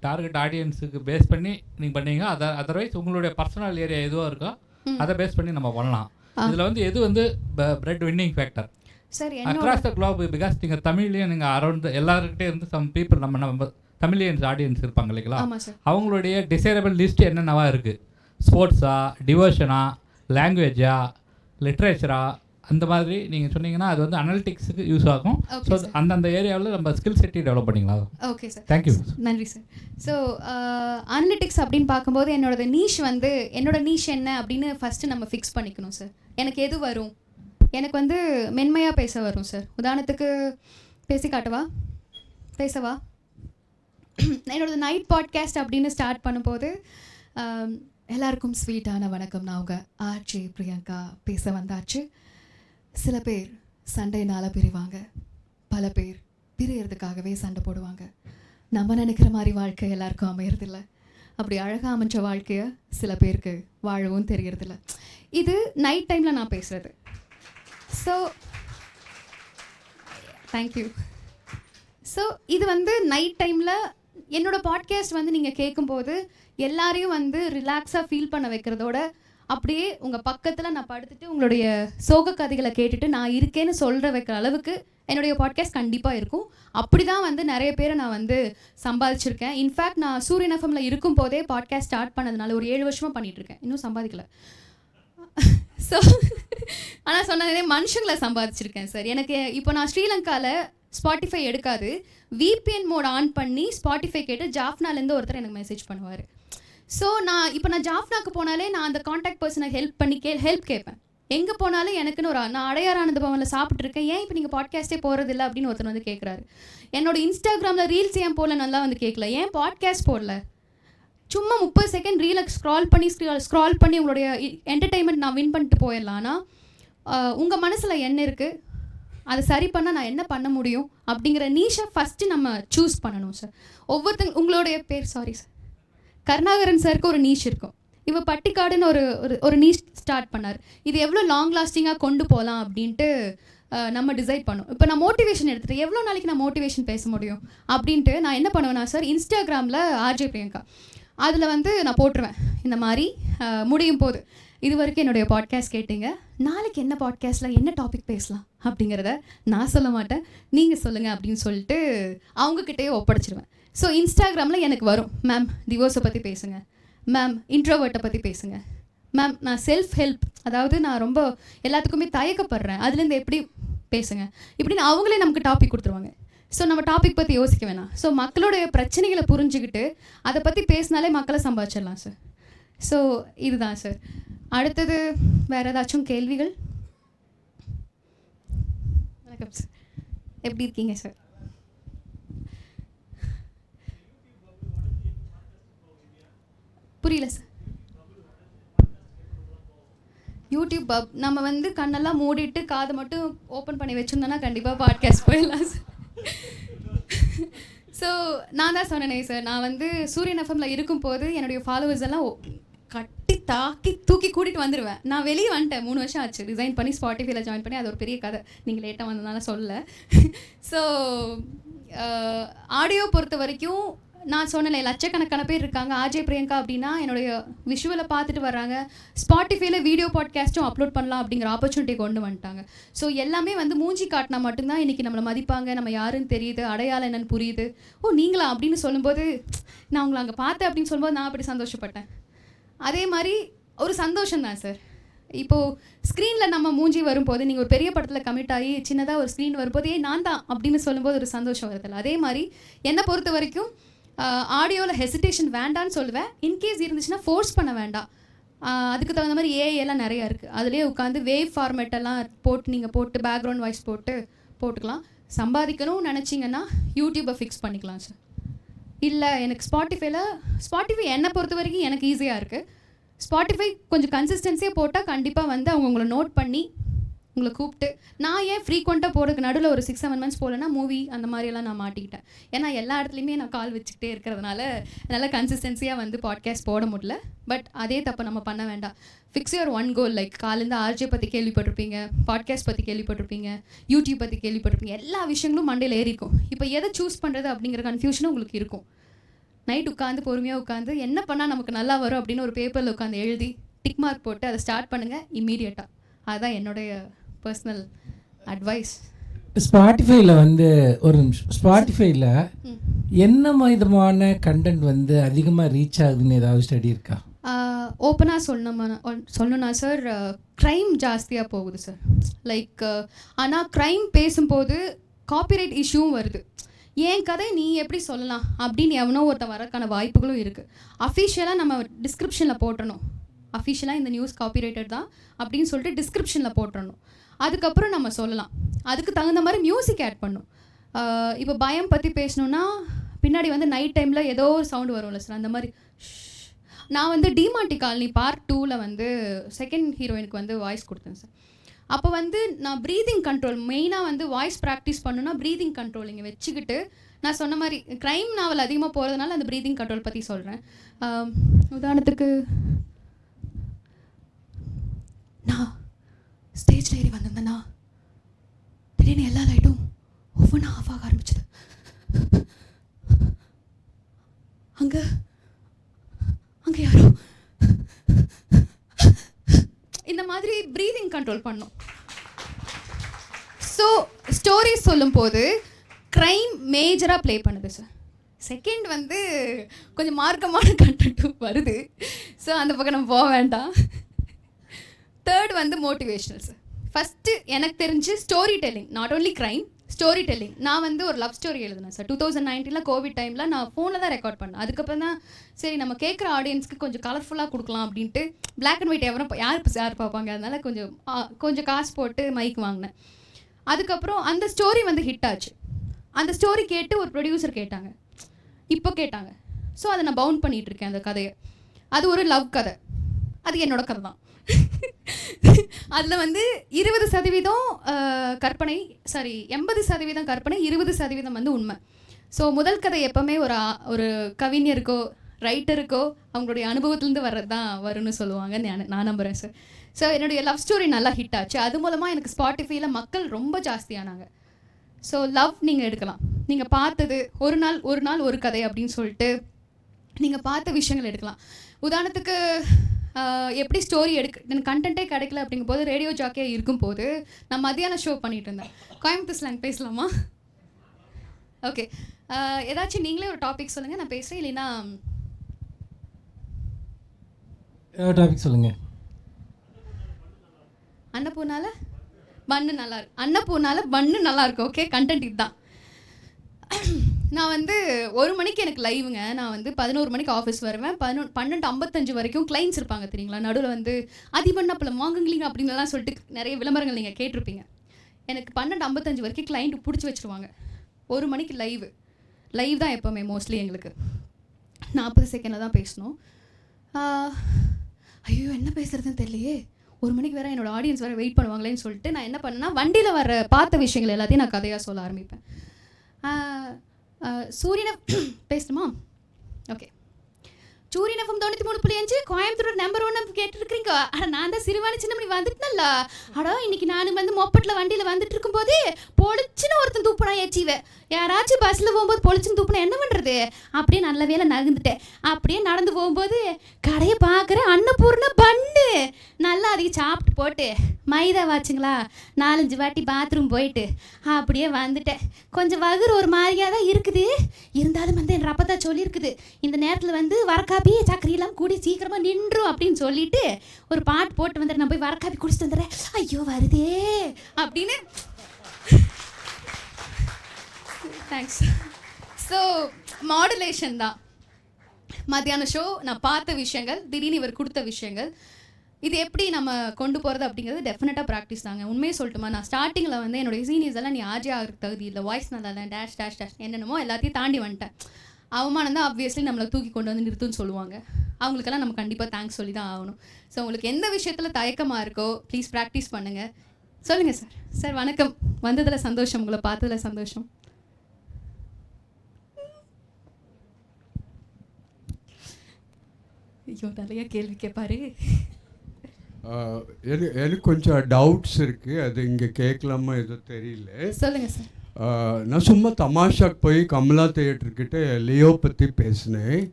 டார்கெட் ஆடியன்ஸுக்கு பேஸ் பண்ணி நீங்கள் பண்ணீங்க. அதர்வைஸ் உங்களுடைய பர்சனல் ஏரியா எதுவாக இருக்கோ அதை பேஸ் பண்ணி நம்ம பண்ணலாம். இதில் வந்து எது வந்து bread winning factor sir across the Globe? Because நீங்கள் தமிழ்லேயும் நீங்கள் அரௌண்ட் எல்லாருக்கிட்டே இருந்து சம் பீப்புள் நம்ம தமிழியன்ஸ் ஆடியன்ஸ் இருப்பாங்க இல்லைங்களா, அவங்களுடைய டிசைரபிள் லிஸ்ட் என்னென்னவா இருக்குது? ஸ்போர்ட்ஸா, டிவோஷனா, லாங்குவேஜா, லிட்ரேச்சரா, அந்த மாதிரி நீங்கள் சொன்னீங்கன்னா அது வந்து அனலிட்டிக்ஸுக்கு யூஸ் ஆகும். ஸோ அந்தந்த ஏரியாவில் நம்ம ஸ்கில் செட்டி டெவலப் பண்ணிக்கலாம். Okay sir, thank you. நன்றி சார். ஸோ அனலிட்டிக்ஸ் அப்படின்னு பார்க்கும்போது என்னோட நீஷ் என்ன அப்படின்னு ஃபஸ்ட்டு நம்ம ஃபிக்ஸ் பண்ணிக்கணும் சார். எனக்கு எது வரும்? எனக்கு வந்து மென்மையாக பேச வரும் சார். உதாரணத்துக்கு பேசவா என்னோடய நைட் பாட்காஸ்ட் அப்படின்னு ஸ்டார்ட் பண்ணும்போது எல்லாருக்கும் ஸ்வீட்டான வணக்கம், நான் உங்கள் ஆர்ஜே பிரியங்கா பேச வந்தாச்சு. சில பேர் சண்டையினால் பிரிவாங்க, பல பேர் பிரியறதுக்காகவே சண்டை போடுவாங்க. நம்ம நினைக்கிற மாதிரி வாழ்க்கை எல்லாருக்கும் அமையறதில்ல. அப்படி அழகாக அமைஞ்ச வாழ்க்கையை சில பேருக்கு வாழவும் தெரியறதில்ல. இது நைட் டைமில் நான் பேசுகிறது. So thank you. ஸோ இது வந்து நைட் டைமில் என்னோடய பாட்காஸ்ட் வந்து நீங்கள் கேட்கும்போது எல்லாரையும் வந்து ரிலாக்ஸாக ஃபீல் பண்ண வைக்கிறதோட அப்படியே உங்கள் பக்கத்தில் நான் படுத்துட்டு உங்களுடைய சோக கதைகளை கேட்டுட்டு நான் இருக்கேன்னு சொல்கிற வைக்கிற அளவுக்கு என்னுடைய பாட்காஸ்ட் கண்டிப்பாக இருக்கும். அப்படி தான் வந்து நிறைய பேரை நான் வந்து சம்பாதிச்சிருக்கேன். இன்ஃபேக்ட் நான் சூரியன் எஃப்எம்மில் இருக்கும் போதே பாட்காஸ்ட் ஸ்டார்ட் பண்ணதுனால ஒரு 7 வருஷமாக பண்ணிகிட்ருக்கேன், இன்னும் சம்பாதிக்கலை. ஸோ ஆனால் சொன்னதே மனுஷங்களை சம்பாதிச்சிருக்கேன் சார். எனக்கு இப்போ நான் ஸ்ரீலங்காவில் ஸ்பாட்டிஃபை எடுக்காது, விபிஎன் மோட் ஆன் பண்ணி ஸ்பாட்டிஃபை கேட்டு ஜாஃப்னாலேருந்து ஒருத்தர் எனக்கு மெசேஜ் பண்ணுவார். ஸோ நான் ஜாஃப்னாக்கு போனாலே நான் அந்த காண்டாக்ட் பர்சனை ஹெல்ப் கேட்பேன். எங்கே போனாலும் எனக்குன்னு நான் அடையார் ஆனந்த பவனில் சாப்பிட்ருக்கேன், ஏன் இப்போ நீங்கள் பாட்காஸ்ட்டே போகிறதில்ல அப்படின்னு ஒருத்தர் வந்து கேட்குறாரு. என்னோட இன்ஸ்டாகிராமில் ரீல்ஸ் ஏன் போடல நல்லா வந்து கேட்கல, ஏன் பாட்காஸ்ட் போடல? சும்மா 30 செகண்ட் ரீலை ஸ்க்ரால் பண்ணி உங்களுடைய என்டர்டெயின்மெண்ட் நான் வின் பண்ணிட்டு போயிடலாம். ஆனால் உங்கள் மனசில் என்ன இருக்குது, அதை சரி பண்ணால் நான் என்ன பண்ண முடியும் அப்படிங்கிற நீஷை ஃபஸ்ட்டு நம்ம சூஸ் பண்ணணும் சார். உங்களுடைய பேர் சாரி சார், கருணாகரன் சாருக்கு ஒரு நீஷ் இருக்கும். இவர் பட்டிக்காடுன்னு ஒரு நீஷ் ஸ்டார்ட் பண்ணார். இது எவ்வளோ லாங் லாஸ்டிங்காக கொண்டு போகலாம் அப்படின்ட்டு நம்ம டிசைட் பண்ணோம். இப்போ நான் மோட்டிவேஷன் எடுத்துகிட்டு எவ்வளோ நாளைக்கு நான் மோட்டிவேஷன் பேச முடியும் அப்படின்ட்டு நான் என்ன பண்ணுவேன்னா சார், இன்ஸ்டாகிராமில் ஆர்ஜே பிரியங்கா அதில் வந்து நான் போட்டுருவேன் இந்த மாதிரி முடியும் போது, இது வரைக்கும் என்னுடைய பாட்காஸ்ட் கேட்டீங்க, நாளைக்கு என்ன பாட்காஸ்ட்டில் என்ன டாபிக் பேசலாம் அப்படிங்கிறத நான் சொல்ல மாட்டேன், நீங்கள் சொல்லுங்கள் அப்படின்னு சொல்லிட்டு அவங்கக்கிட்டேயே ஒப்படைச்சிருவேன். ஸோ இன்ஸ்டாகிராமில் எனக்கு வரும், மேம் டிவோர்ஸை பற்றி பேசுங்க, மேம் இன்ட்ரோவர்ட்டை பற்றி பேசுங்க, மேம் நான் செல்ஃப் ஹெல்ப், அதாவது நான் ரொம்ப எல்லாத்துக்குமே தயக்கப்படுறேன், அதுலேருந்து எப்படி பேசுங்க, இப்படின்னு அவங்களே நமக்கு டாபிக் கொடுத்துருவாங்க. ஸோ நம்ம டாபிக் பற்றி யோசிக்க வேணாம். ஸோ மக்களுடைய பிரச்சனைகளை புரிஞ்சுக்கிட்டு அதை பற்றி பேசினாலே மக்களை சம்பாதிச்சிடலாம் சார். ஸோ இதுதான் சார். அடுத்தது வேறு ஏதாச்சும் கேள்விகள்? வணக்கம் சார், எப்படி இருக்கீங்க சார்? புரியல சார். யூடியூப் நம்ம வந்து கண்ணெல்லாம் மூடிட்டு காதை மட்டும் ஓப்பன் பண்ணி வச்சுருந்தோன்னா கண்டிப்பாக பாட்காஸ்ட் போயிடலாம் சார். ஸோ நான் தான் சொன்னேனே சார், நான் வந்து சூரியன் எஃப்எம்மில் இருக்கும்போது என்னுடைய ஃபாலோவர்ஸ் எல்லாம் கட்டி தூக்கி கூட்டிகிட்டு வந்துடுவேன். நான் வெளியே வந்துட்டேன், 3 வருஷம் ஆச்சு ரிசைன் பண்ணி ஸ்பாட்டிஃபைல ஜாயின் பண்ணி, அது ஒரு பெரிய கதை, நீங்கள் லேட்டாக வந்ததுனால சொல்லலை. ஸோ ஆடியோ பொறுத்த வரைக்கும் நான் சொன்னேன், லட்சக்கணக்கான பேர் இருக்காங்க. ஆர்ஜே பிரியங்கா அப்படின்னா என்னுடைய விஷுவலை பார்த்துட்டு வர்றாங்க. ஸ்பாட்டிஃபைல வீடியோ பாட்காஸ்ட்டும் அப்லோட் பண்ணலாம் அப்படிங்கிற ஆப்பர்ச்சுனிட்டி கொண்டு வந்துட்டாங்க. ஸோ எல்லாமே வந்து மூஞ்சி காட்டினா மட்டும்தான் இன்றைக்கி நம்மளை மதிப்பாங்க, நம்ம யாருன்னு தெரியுது, அடையாளம் என்னன்னு புரியுது. ஓ நீங்களா அப்படின்னு சொல்லும்போது, நான் உங்களை அங்கே பார்த்தேன் அப்படின்னு சொல்லும்போது நான் அப்படி சந்தோஷப்பட்டேன். அதே மாதிரி ஒரு சந்தோஷம் தான் சார். இப்போது ஸ்க்ரீனில் நம்ம மூஞ்சி வரும்போது, நீங்கள் ஒரு பெரிய படத்தில் கமிட் ஆகி சின்னதாக ஒரு ஸ்க்ரீன் வரும்போது நான் தான் அப்படின்னு சொல்லும்போது ஒரு சந்தோஷம் வருதில்ல, அதே மாதிரி என்னை பொறுத்த வரைக்கும் ஆடியோவில் ஹெசிடேஷன் வேண்டான்னு சொல்லுவேன். இன்கேஸ் இருந்துச்சுன்னா ஃபோர்ஸ் பண்ண வேண்டாம். அதுக்கு தகுந்த மாதிரி ஏஐ எல்லாம் நிறையா இருக்குது. அதுலேயே உட்காந்து வேவ் ஃபார்மேட் எல்லாம் போட்டு நீங்கள் போட்டு பேக்ரவுண்ட் வாய்ஸ் போட்டுக்கலாம். சம்பாதிக்கணும்னு நினச்சிங்கன்னா யூடியூப்பை ஃபிக்ஸ் பண்ணிக்கலாம் சார். இல்லை எனக்கு ஸ்பாட்டிஃபை என்னை பொறுத்த வரைக்கும் எனக்கு ஈஸியாக இருக்குது. ஸ்பாட்டிஃபை கொஞ்சம் கன்சிஸ்டன்சியாக போட்டால் கண்டிப்பாக வந்து அவங்க உங்களை நோட் பண்ணி உங்களை கூப்பிட்டு, நான் ஏன் ஃப்ரீக்வெண்ட்டாக போகிறதுக்கு நடுவில் ஒரு 6-7 months போகலன்னா மூவி அந்த மாதிரியெல்லாம் நான் மாட்டிக்கிட்டேன். ஏன்னா எல்லா இடத்துலையுமே நான் கால் வச்சுக்கிட்டே இருக்கிறதுனால நல்லா கன்சிஸ்டன்சியாக வந்து பாட்காஸ்ட் போட முடியல. பட் அதே தப்பை நம்ம பண்ண வேண்டாம். Fix your own goal. Like காலேருந்து ஆர்ஜே பற்றி கேள்விப்பட்டிருப்பீங்க, பாட்காஸ்ட் பற்றி கேள்விப்பட்டிருப்பீங்க, யூடியூப் பற்றி கேள்விப்பட்டிருப்பீங்க. எல்லா விஷயங்களும் மண்டையில் ஏறிக்கும். இப்போ எதை சூஸ் பண்ணுறது அப்படிங்கிற கன்ஃபியூஷனும் உங்களுக்கு இருக்கும். நைட் உட்காந்து பொறுமையாக உட்காந்து என்ன பண்ணால் நமக்கு நல்லா வரும் அப்படின்னு ஒரு பேப்பரில் உட்காந்து எழுதி டிக் மார்க் போட்டு அதை ஸ்டார்ட் பண்ணுங்கள் இம்மீடியட்டாக. அதுதான் என்னுடைய பர்சனல் அட்வைஸ். ஸ்பாட்டிஃபைல வந்து ஒரு நிமிஷம், ஸ்பாட்டிஃபைல என்ன விதமான கண்டென்ட் வந்து அதிகமாக ரீச் ஆகுதுன்னு ஏதாவது ஸ்டடி இருக்கா? ஓப்பனாக சொல்லணும்னா சார், க்ரைம் ஜாஸ்தியாக போகுது சார். லைக் ஆனால் க்ரைம் பேசும்போது காப்பிரைட் இஷ்யூவும் வருது. என் கதை நீ எப்படி சொல்லலாம் அப்படின்னு எவனோ ஒருத்தன் வரக்கான வாய்ப்புகளும் இருக்குது. அஃபிஷியலாக நம்ம டிஸ்கிரிப்ஷனில் போட்டணும், அஃபிஷியலாக இந்த நியூஸ் காப்பிரைட்டட் தான் அப்படின்னு சொல்லிட்டு டிஸ்கிரிப்ஷனில் போட்டுறணும். அதுக்கப்புறம் நம்ம சொல்லலாம். அதுக்கு தகுந்த மாதிரி மியூசிக் ஆட் பண்ணும். இப்போ பயம் பற்றி பேசணுன்னா பின்னாடி வந்து நைட் டைமில் ஏதோ ஒரு சவுண்டு வரும்ல சார், அந்த மாதிரி. நான் வந்து டிமாண்டி காலனி பார்ட் 2ல் வந்து செகண்ட் ஹீரோயினுக்கு வந்து வாய்ஸ் கொடுத்தேன் சார். அப்போ வந்து நான் ப்ரீதிங் கண்ட்ரோல் மெயினாக வந்து வாய்ஸ் ப்ராக்டிஸ் பண்ணணுன்னா ப்ரீதிங் கண்ட்ரோல் இங்கே வச்சுக்கிட்டு, நான் சொன்ன மாதிரி க்ரைம் நாவல் அதிகமாக போகிறதுனால அந்த ப்ரீதிங் கண்ட்ரோல் பற்றி சொல்கிறேன். உதாரணத்துக்கு நான் ஸ்டேஜில் ஏறி வந்திருந்தேன்னா திடீர்னு எல்லா லைட்டும் ஒவ்வொன்றா ஆஃப் ஆக ஆரம்பிச்சது. அங்கே யாரோ இந்த மாதிரி ப்ரீதிங் கண்ட்ரோல் பண்ணும். ஸோ ஸ்டோரிஸ் சொல்லும்போது க்ரைம் மேஜராக ப்ளே பண்ணுது சார். செகண்ட் வந்து கொஞ்சம் மார்க்கமான கண்டென்ட்டும் வருது. ஸோ அந்த பக்கம் நம்ம போக வேண்டாம். தேர்ட் வந்து மோட்டிவேஷனல் சார். ஃபஸ்ட்டு எனக்கு தெரிஞ்சு story telling, not only crime, story telling. நான் வந்து ஒரு லவ் ஸ்டோரி எழுதினேன் சார் 2019 கோவிட் டைமில். நான் ஃபோனில் தான் ரெக்கார்ட் பண்ணேன். அதுக்கப்புறம் தான் சரி நம்ம கேட்குற ஆடியன்ஸ்க்கு கொஞ்சம் கலர்ஃபுல்லாக கொடுக்கலாம் அப்படின்ட்டு பிளாக் அண்ட் ஒயிட் யார் பார்ப்பாங்க, அதனால கொஞ்சம் காசு போட்டு மைக் வாங்கினேன். அதுக்கப்புறம் அந்த ஸ்டோரி வந்து ஹிட் ஆச்சு. அந்த ஸ்டோரி கேட்டு ஒரு ப்ரொடியூசர் கேட்டாங்க, இப்போ கேட்டாங்க. ஸோ அதை நான் பவுண்ட் பண்ணிகிட்ருக்கேன் அந்த கதையை. அது ஒரு லவ் கதை, அது என்னோட கதை தான். அதில் வந்து 20% கற்பனை, 80% கற்பனை, 20% வந்து உண்மை. ஸோ முதல் கதை எப்போவுமே ஒரு கவிஞருக்கோ ரைட்டருக்கோ அவங்களுடைய அனுபவத்துலேருந்து வர்றது தான் வரும்னு சொல்லுவாங்க, நான் நம்புகிறேன் சார். ஸோ என்னுடைய லவ் ஸ்டோரி நல்லா ஹிட் ஆச்சு. அது மூலமாக எனக்கு ஸ்பாட்டிஃபைல மக்கள் ரொம்ப ஜாஸ்தியானாங்க. ஸோ லவ் நீங்கள் எடுக்கலாம். நீங்கள் பார்த்தது ஒரு நாள் ஒரு கதை அப்படின்னு சொல்லிட்டு நீங்கள் பார்த்த விஷயங்கள் எடுக்கலாம். உதாரணத்துக்கு எப்படி ஸ்டோரி எனக்கு கண்டென்ட்டே கிடைக்கல அப்படிங்கும்போது ரேடியோ ஜாக்கியாக இருக்கும்போது நான் மத்தியானம் ஷோ பண்ணிகிட்டு இருந்தேன். கோயம்புத்தூர் ஸ்லாங் பேசலாமா? ஓகே, ஏதாச்சும் நீங்களே ஒரு டாபிக் சொல்லுங்கள், நான் பேசுகிறேன். இல்லைன்னா டாபிக் சொல்லுங்கள். அன்னப்பூனால பண்ணு நல்லா இருக்கு, அன்னப்பூனால பண்ணு நல்லா இருக்கு. ஓகே, கண்டென்ட் இதுதான். நான் வந்து 1 மணிக்கு எனக்கு லைவுங்க. நான் வந்து 11 மணிக்கு ஆஃபீஸ் வருவேன். 12:55 வரைக்கும் கிளைண்ட்ஸ் இருப்பாங்க தெரியுங்களா. நடுவில் வந்து அதிபண்ணப்பளம் வாங்குங்களீங்க அப்படின்லாம் சொல்லிட்டு நிறைய விளம்பரங்கள் நீங்கள் கேட்டிருப்பீங்க. எனக்கு 12:55 வரைக்கும் கிளைண்ட் பிடிச்சி வச்சுருவாங்க. 1 மணிக்கு லைவ் தான் எப்போவுமே மோஸ்ட்லி எங்களுக்கு 40 செகண்டில் தான் பேசணும். ஐயோ என்ன பேசுகிறதுன்னு தெரியலையே, 1 மணிக்கு வேறு என்னோடய ஆடியன்ஸ் வேறு வெயிட் பண்ணுவாங்களேன்னு சொல்லிட்டு நான் என்ன பண்ணேன்னா வண்டியில் வர பார்த்த விஷயங்கள் எல்லாத்தையும் நான் கதையாக சொல்ல ஆரம்பிப்பேன். சூரியனை பேசணுமா? ஓகே, சூரியன் FM 93.5 கோயம்புத்தூர் நம்பர் 1 கேட்டுருக்கிறீங்க. நான் தான் சிறுவாணி சின்னமணி வந்துட்டுனல்ல. இன்னைக்கு நான் வந்து மொப்பட்டில் வண்டியில் வந்துட்டு இருக்கும்போது பொழிச்சுன்னு ஒருத்தன் தூப்புனா ஏச்சிவேன். யாராச்சும் பஸ்ஸில் போகும்போது பொழிச்சுன்னு தூப்புனா என்ன பண்ணுறது? அப்படியே நல்ல வேலை நகர்ந்துட்டேன். அப்படியே நடந்து போகும்போது கடையை பார்க்குறேன், அன்னப்பூர்ணா பண்ணு நல்லா அதையும் சாப்பிட்டு போட்டு மைதா வாச்சுங்களா 4-5 வாட்டி பாத்ரூம் போயிட்டு அப்படியே வந்துட்டேன். கொஞ்சம் வகுறு ஒரு மாதிரியாக தான் இருக்குது, இருந்தாலும் வந்து என் ரப்பத்தா சொல்லியிருக்குது இந்த நேரத்தில் வந்து வரக்காப்பி சக்கரையெல்லாம் கூடி சீக்கிரமாக நின்றும் அப்படின்னு சொல்லிட்டு ஒரு பாட்டு போட்டு வந்துடுறேன். நான் போய் வரக்காப்பி குடிச்சிட்டு வந்துடுறேன். ஐயோ வருதே அப்படின்னு. தேங்க்ஸ். ஸோ மாடுலேஷன் தான் மத்தியான ஷோ. நான் பார்த்த விஷயங்கள், திடீர்னு இவர் கொடுத்த விஷயங்கள், இது எப்படி நம்ம கொண்டு போகிறது அப்படிங்கிறது டெஃபினட்டாக ப்ராக்டிஸ் தாங்க. உண்மையை சொல்லட்டுமா, நான் ஸ்டார்டிங்கில் வந்து என்னுடைய சீனியர்ஸ் எல்லாம் நீ ஆர்ஜே ஆகிறதுக்கு தகுதி இல்லை, வாய்ஸ் நல்லா இல்லை, டேஷ் டேஷ் டேஷ் என்னென்னமோ எல்லாத்தையும் தாண்டி வந்துட்டேன். அவமானம் தான் ஆப்வியஸ்லி நம்மளை தூக்கி கொண்டு வந்து நிறுத்துன்னு சொல்லுவாங்க. அவங்களுக்கெல்லாம் நம்ம கண்டிப்பாக தேங்க்ஸ் சொல்லி தான் ஆகணும். ஸோ உங்களுக்கு எந்த விஷயத்தில் தயக்கமாக இருக்கோ ப்ளீஸ் ப்ராக்டிஸ் பண்ணுங்கள். சொல்லுங்கள் சார். சார் வணக்கம். வந்ததில் சந்தோஷம், உங்களை பார்த்ததில் சந்தோஷம். ஐயோ நிறைய கேள்வி கேட்பாரு. எனக்கு கொஞ்சம் டவுட்ஸ் இருக்குது, அது இங்கே கேட்கலாமா எதோ தெரியல. சொல்லுங்கள் சார். நான் சும்மா தமாஷாக்கு போய் கமலா தியேட்டர்கிட்ட லியோ பற்றி பேசினேன்.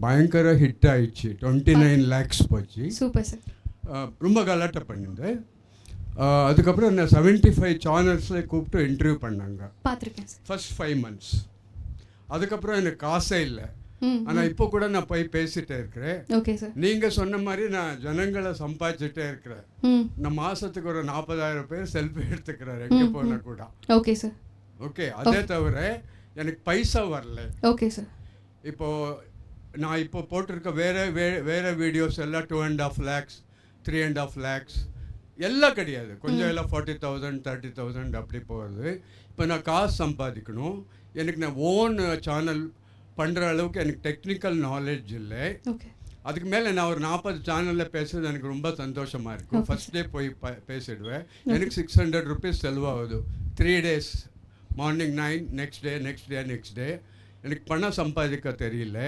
பயங்கர ஹிட் ஆயிடுச்சு, 29 lakhs போச்சு. Super sir. ரொம்ப கலாட்டை பண்ணியிருந்தேன். அதுக்கப்புறம் என்ன 75 சேனல்ஸில் கூப்பிட்டு இன்டர்வியூ பண்ணாங்க. பார்த்துருக்கேன் சார். First 5 months. அதுக்கப்புறம் எனக்கு காசே இல்லை. ஆனால் இப்போ கூட நான் போய் பேசிகிட்டே இருக்கிறேன். Okay sir. நீங்கள் சொன்ன மாதிரி நான் ஜனங்களை சம்பாதிச்சுட்டே இருக்கிறேன். நான் மாதத்துக்கு ஒரு 40,000 பேர் செல்ஃபி எடுத்துக்கிறேன் எங்கே போனால் கூட. Okay sir. ஓகே, அதே தவிர எனக்கு பைசா வரல. Okay sir. இப்போது நான் இப்போ போட்டிருக்க வேறு வீடியோஸ் எல்லாம் 2.5 lakhs 3.5 lakhs எல்லாம் கிடையாது. கொஞ்சம் எல்லாம் 40,000 30,000 அப்படி போகுது. இப்போ நான் காசு சம்பாதிக்கணும், எனக்கு நான் ஓன் சேனல் பண்ணுற அளவுக்கு எனக்கு டெக்னிக்கல் நாலேஜ் இல்லை. அதுக்கு மேலே நான் ஒரு 40 சேனலில் பேசுறது எனக்கு ரொம்ப சந்தோஷமாக இருக்கும். ஃபஸ்ட் டே போய் பேசிடுவேன். எனக்கு 600 rupees செலவாகுது. 3 days, மார்னிங் 9, நெக்ஸ்ட் டே. எனக்கு பணம் சம்பாதிக்க தெரியல.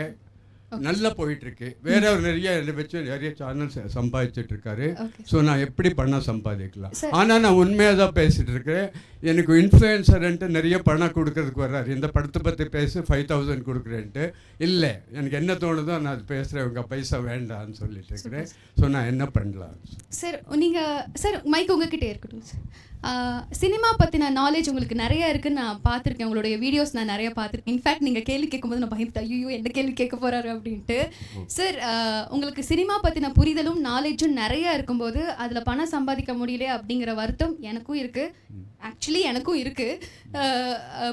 நல்லா போயிட்டுருக்கு. வேற ஒரு நிறைய சேனல்ஸ் சம்பாதிச்சுட்டு இருக்காரு. ஸோ நான் எப்படி பணம் சம்பாதிக்கலாம்? ஆனால் நான் உண்மையாக தான் பேசிகிட்டு இருக்கேன். எனக்கு இன்ஃப்ளூயன்சர்ன்ட்டு நிறைய பணம் கொடுக்கறதுக்கு வர்றாரு. இந்த படத்தை பற்றி பேசி 5,000 கொடுக்குறேன்ட்டு. இல்லை, எனக்கு என்ன தோணுதோ நான் அது பேசுகிறேன், உங்கள் பைசா வேண்டான்னு சொல்லிட்டு இருக்கிறேன். ஸோ நான் என்ன பண்ணலாம் சார்? நீங்கள் சார் மைக் உங்ககிட்டே இருக்கட்டும் சார். சினிமா பற்றின நாலேஜ் உங்களுக்கு நிறைய இருக்குன்னு நான் பார்த்துருக்கேன். உங்களுடைய வீடியோஸ் நான் நிறைய பார்த்துருக்கேன். இன்ஃபேக்ட் நீங்கள் கேள்வி கேட்கும்போது நான் பயந்து ஐயோ என்ன கேள்வி கேட்க போகிறாரு அப்படின்ட்டு. சார், உங்களுக்கு சினிமா பற்றின புரிதலும் நாலேஜும் நிறைய இருக்கும்போது அதில் பணம் சம்பாதிக்க முடியல அப்படிங்கிற வருத்தம் எனக்கும் இருக்குது. ஆக்சுவலி எனக்கும் இருக்குது.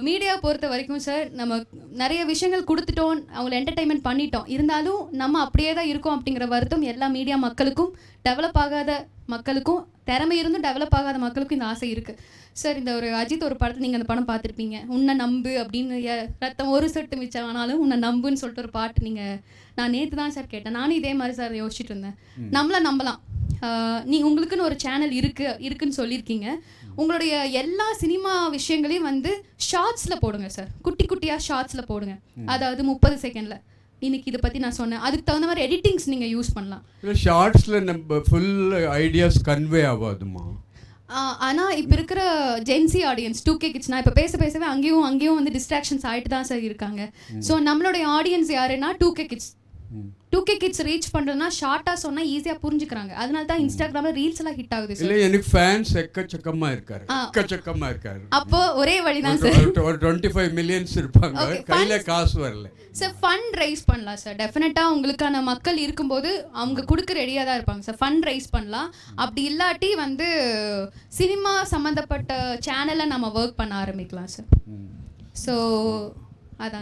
மீடியா பொறுத்த வரைக்கும் சார், நம்ம நிறைய விஷயங்கள் கொடுத்துட்டோம், அவங்கள என்டர்டெயின்மெண்ட் பண்ணிட்டோம், இருந்தாலும் நம்ம அப்படியே தான் இருக்கோம் அப்படிங்கிற வருத்தம் எல்லா மீடியா மக்களுக்கும், டெவலப் ஆகாத மக்களுக்கும், திறமை இருந்தும் டெவலப் ஆகாத மக்களுக்கும் இந்த ஆசை இருக்குது. சார், இந்த ஒரு அஜித் ஒரு படத்தில் நீங்கள் அந்த படம் பார்த்துருப்பீங்க, உன்னை நம்பு அப்படின்னு, ரத்தம் ஒரு சொட்டு மிச்சம் ஆனாலும் உன்னை நம்புன்னு சொல்லிட்டு ஒரு பாட்டு நீங்கள், நான் நேற்று தான் சார் கேட்டேன். நானும் இதே மாதிரி சார் யோசிச்சுட்டு இருந்தேன். நம்மளை நம்பலாம். உங்களுக்குன்னு ஒரு சேனல் இருக்குன்னு சொல்லியிருக்கீங்க. உங்களுடைய எல்லா சினிமா விஷயங்களையும் வந்து ஷார்ட்ஸில் போடுங்க சார். குட்டி குட்டியாக ஷார்ட்ஸில் போடுங்க. அதாவது 30 செகண்டில் இன்னைக்கு இதை பற்றி நான் சொன்னேன், அதுக்கு தகுந்த மாதிரி எடிட்டிங்ஸ் நீங்கள் யூஸ் பண்ணலாம். ஷார்ட்ஸில் நம்ம ஃபுல் ஐடியாஸ் கன்வே ஆகாதுமா? ஆனால் இப்போ இருக்கிற ஜென்சி ஆடியன்ஸ் 2K கிட்ஸ், நான் இப்போ பேசவே அங்கேயும் வந்து டிஸ்ட்ராக்ஷன்ஸ் ஆகிட்டு தான் சார் இருக்காங்க. ஸோ நம்மளுடைய ஆடியன்ஸ் யாருன்னா 2K kids. 2K kids reach பண்ணுறதுனா ஷார்ட்டாக சொன்னால் ஈஸியாக புரிஞ்சுக்கிறாங்க. அதனால தான் இன்ஸ்டாகிராமில் ரீல்ஸ் எல்லாம் ஹிட் ஆகுது. இல்லை, எனக்கு ஃபேன்ஸ் எக்கச்சக்கமாக இருக்காரு. அப்போ ஒரே வழி தான் சார். ஒரு 25 millions இருப்பாங்க, கையில் காசு வரல சார். ஃபண்ட் ரைஸ் பண்ணலாம் சார். டெஃபினட்டாக உங்களுக்கான மக்கள் இருக்கும்போது அவங்க கொடுக்க ரெடியாக தான் இருப்பாங்க சார். ஃபண்ட் ரைஸ் பண்ணலாம். அப்படி இல்லாட்டி வந்து சினிமா சம்மந்தப்பட்ட சேனலை நம்ம ஒர்க் பண்ண ஆரம்பிக்கலாம் சார். ஸோ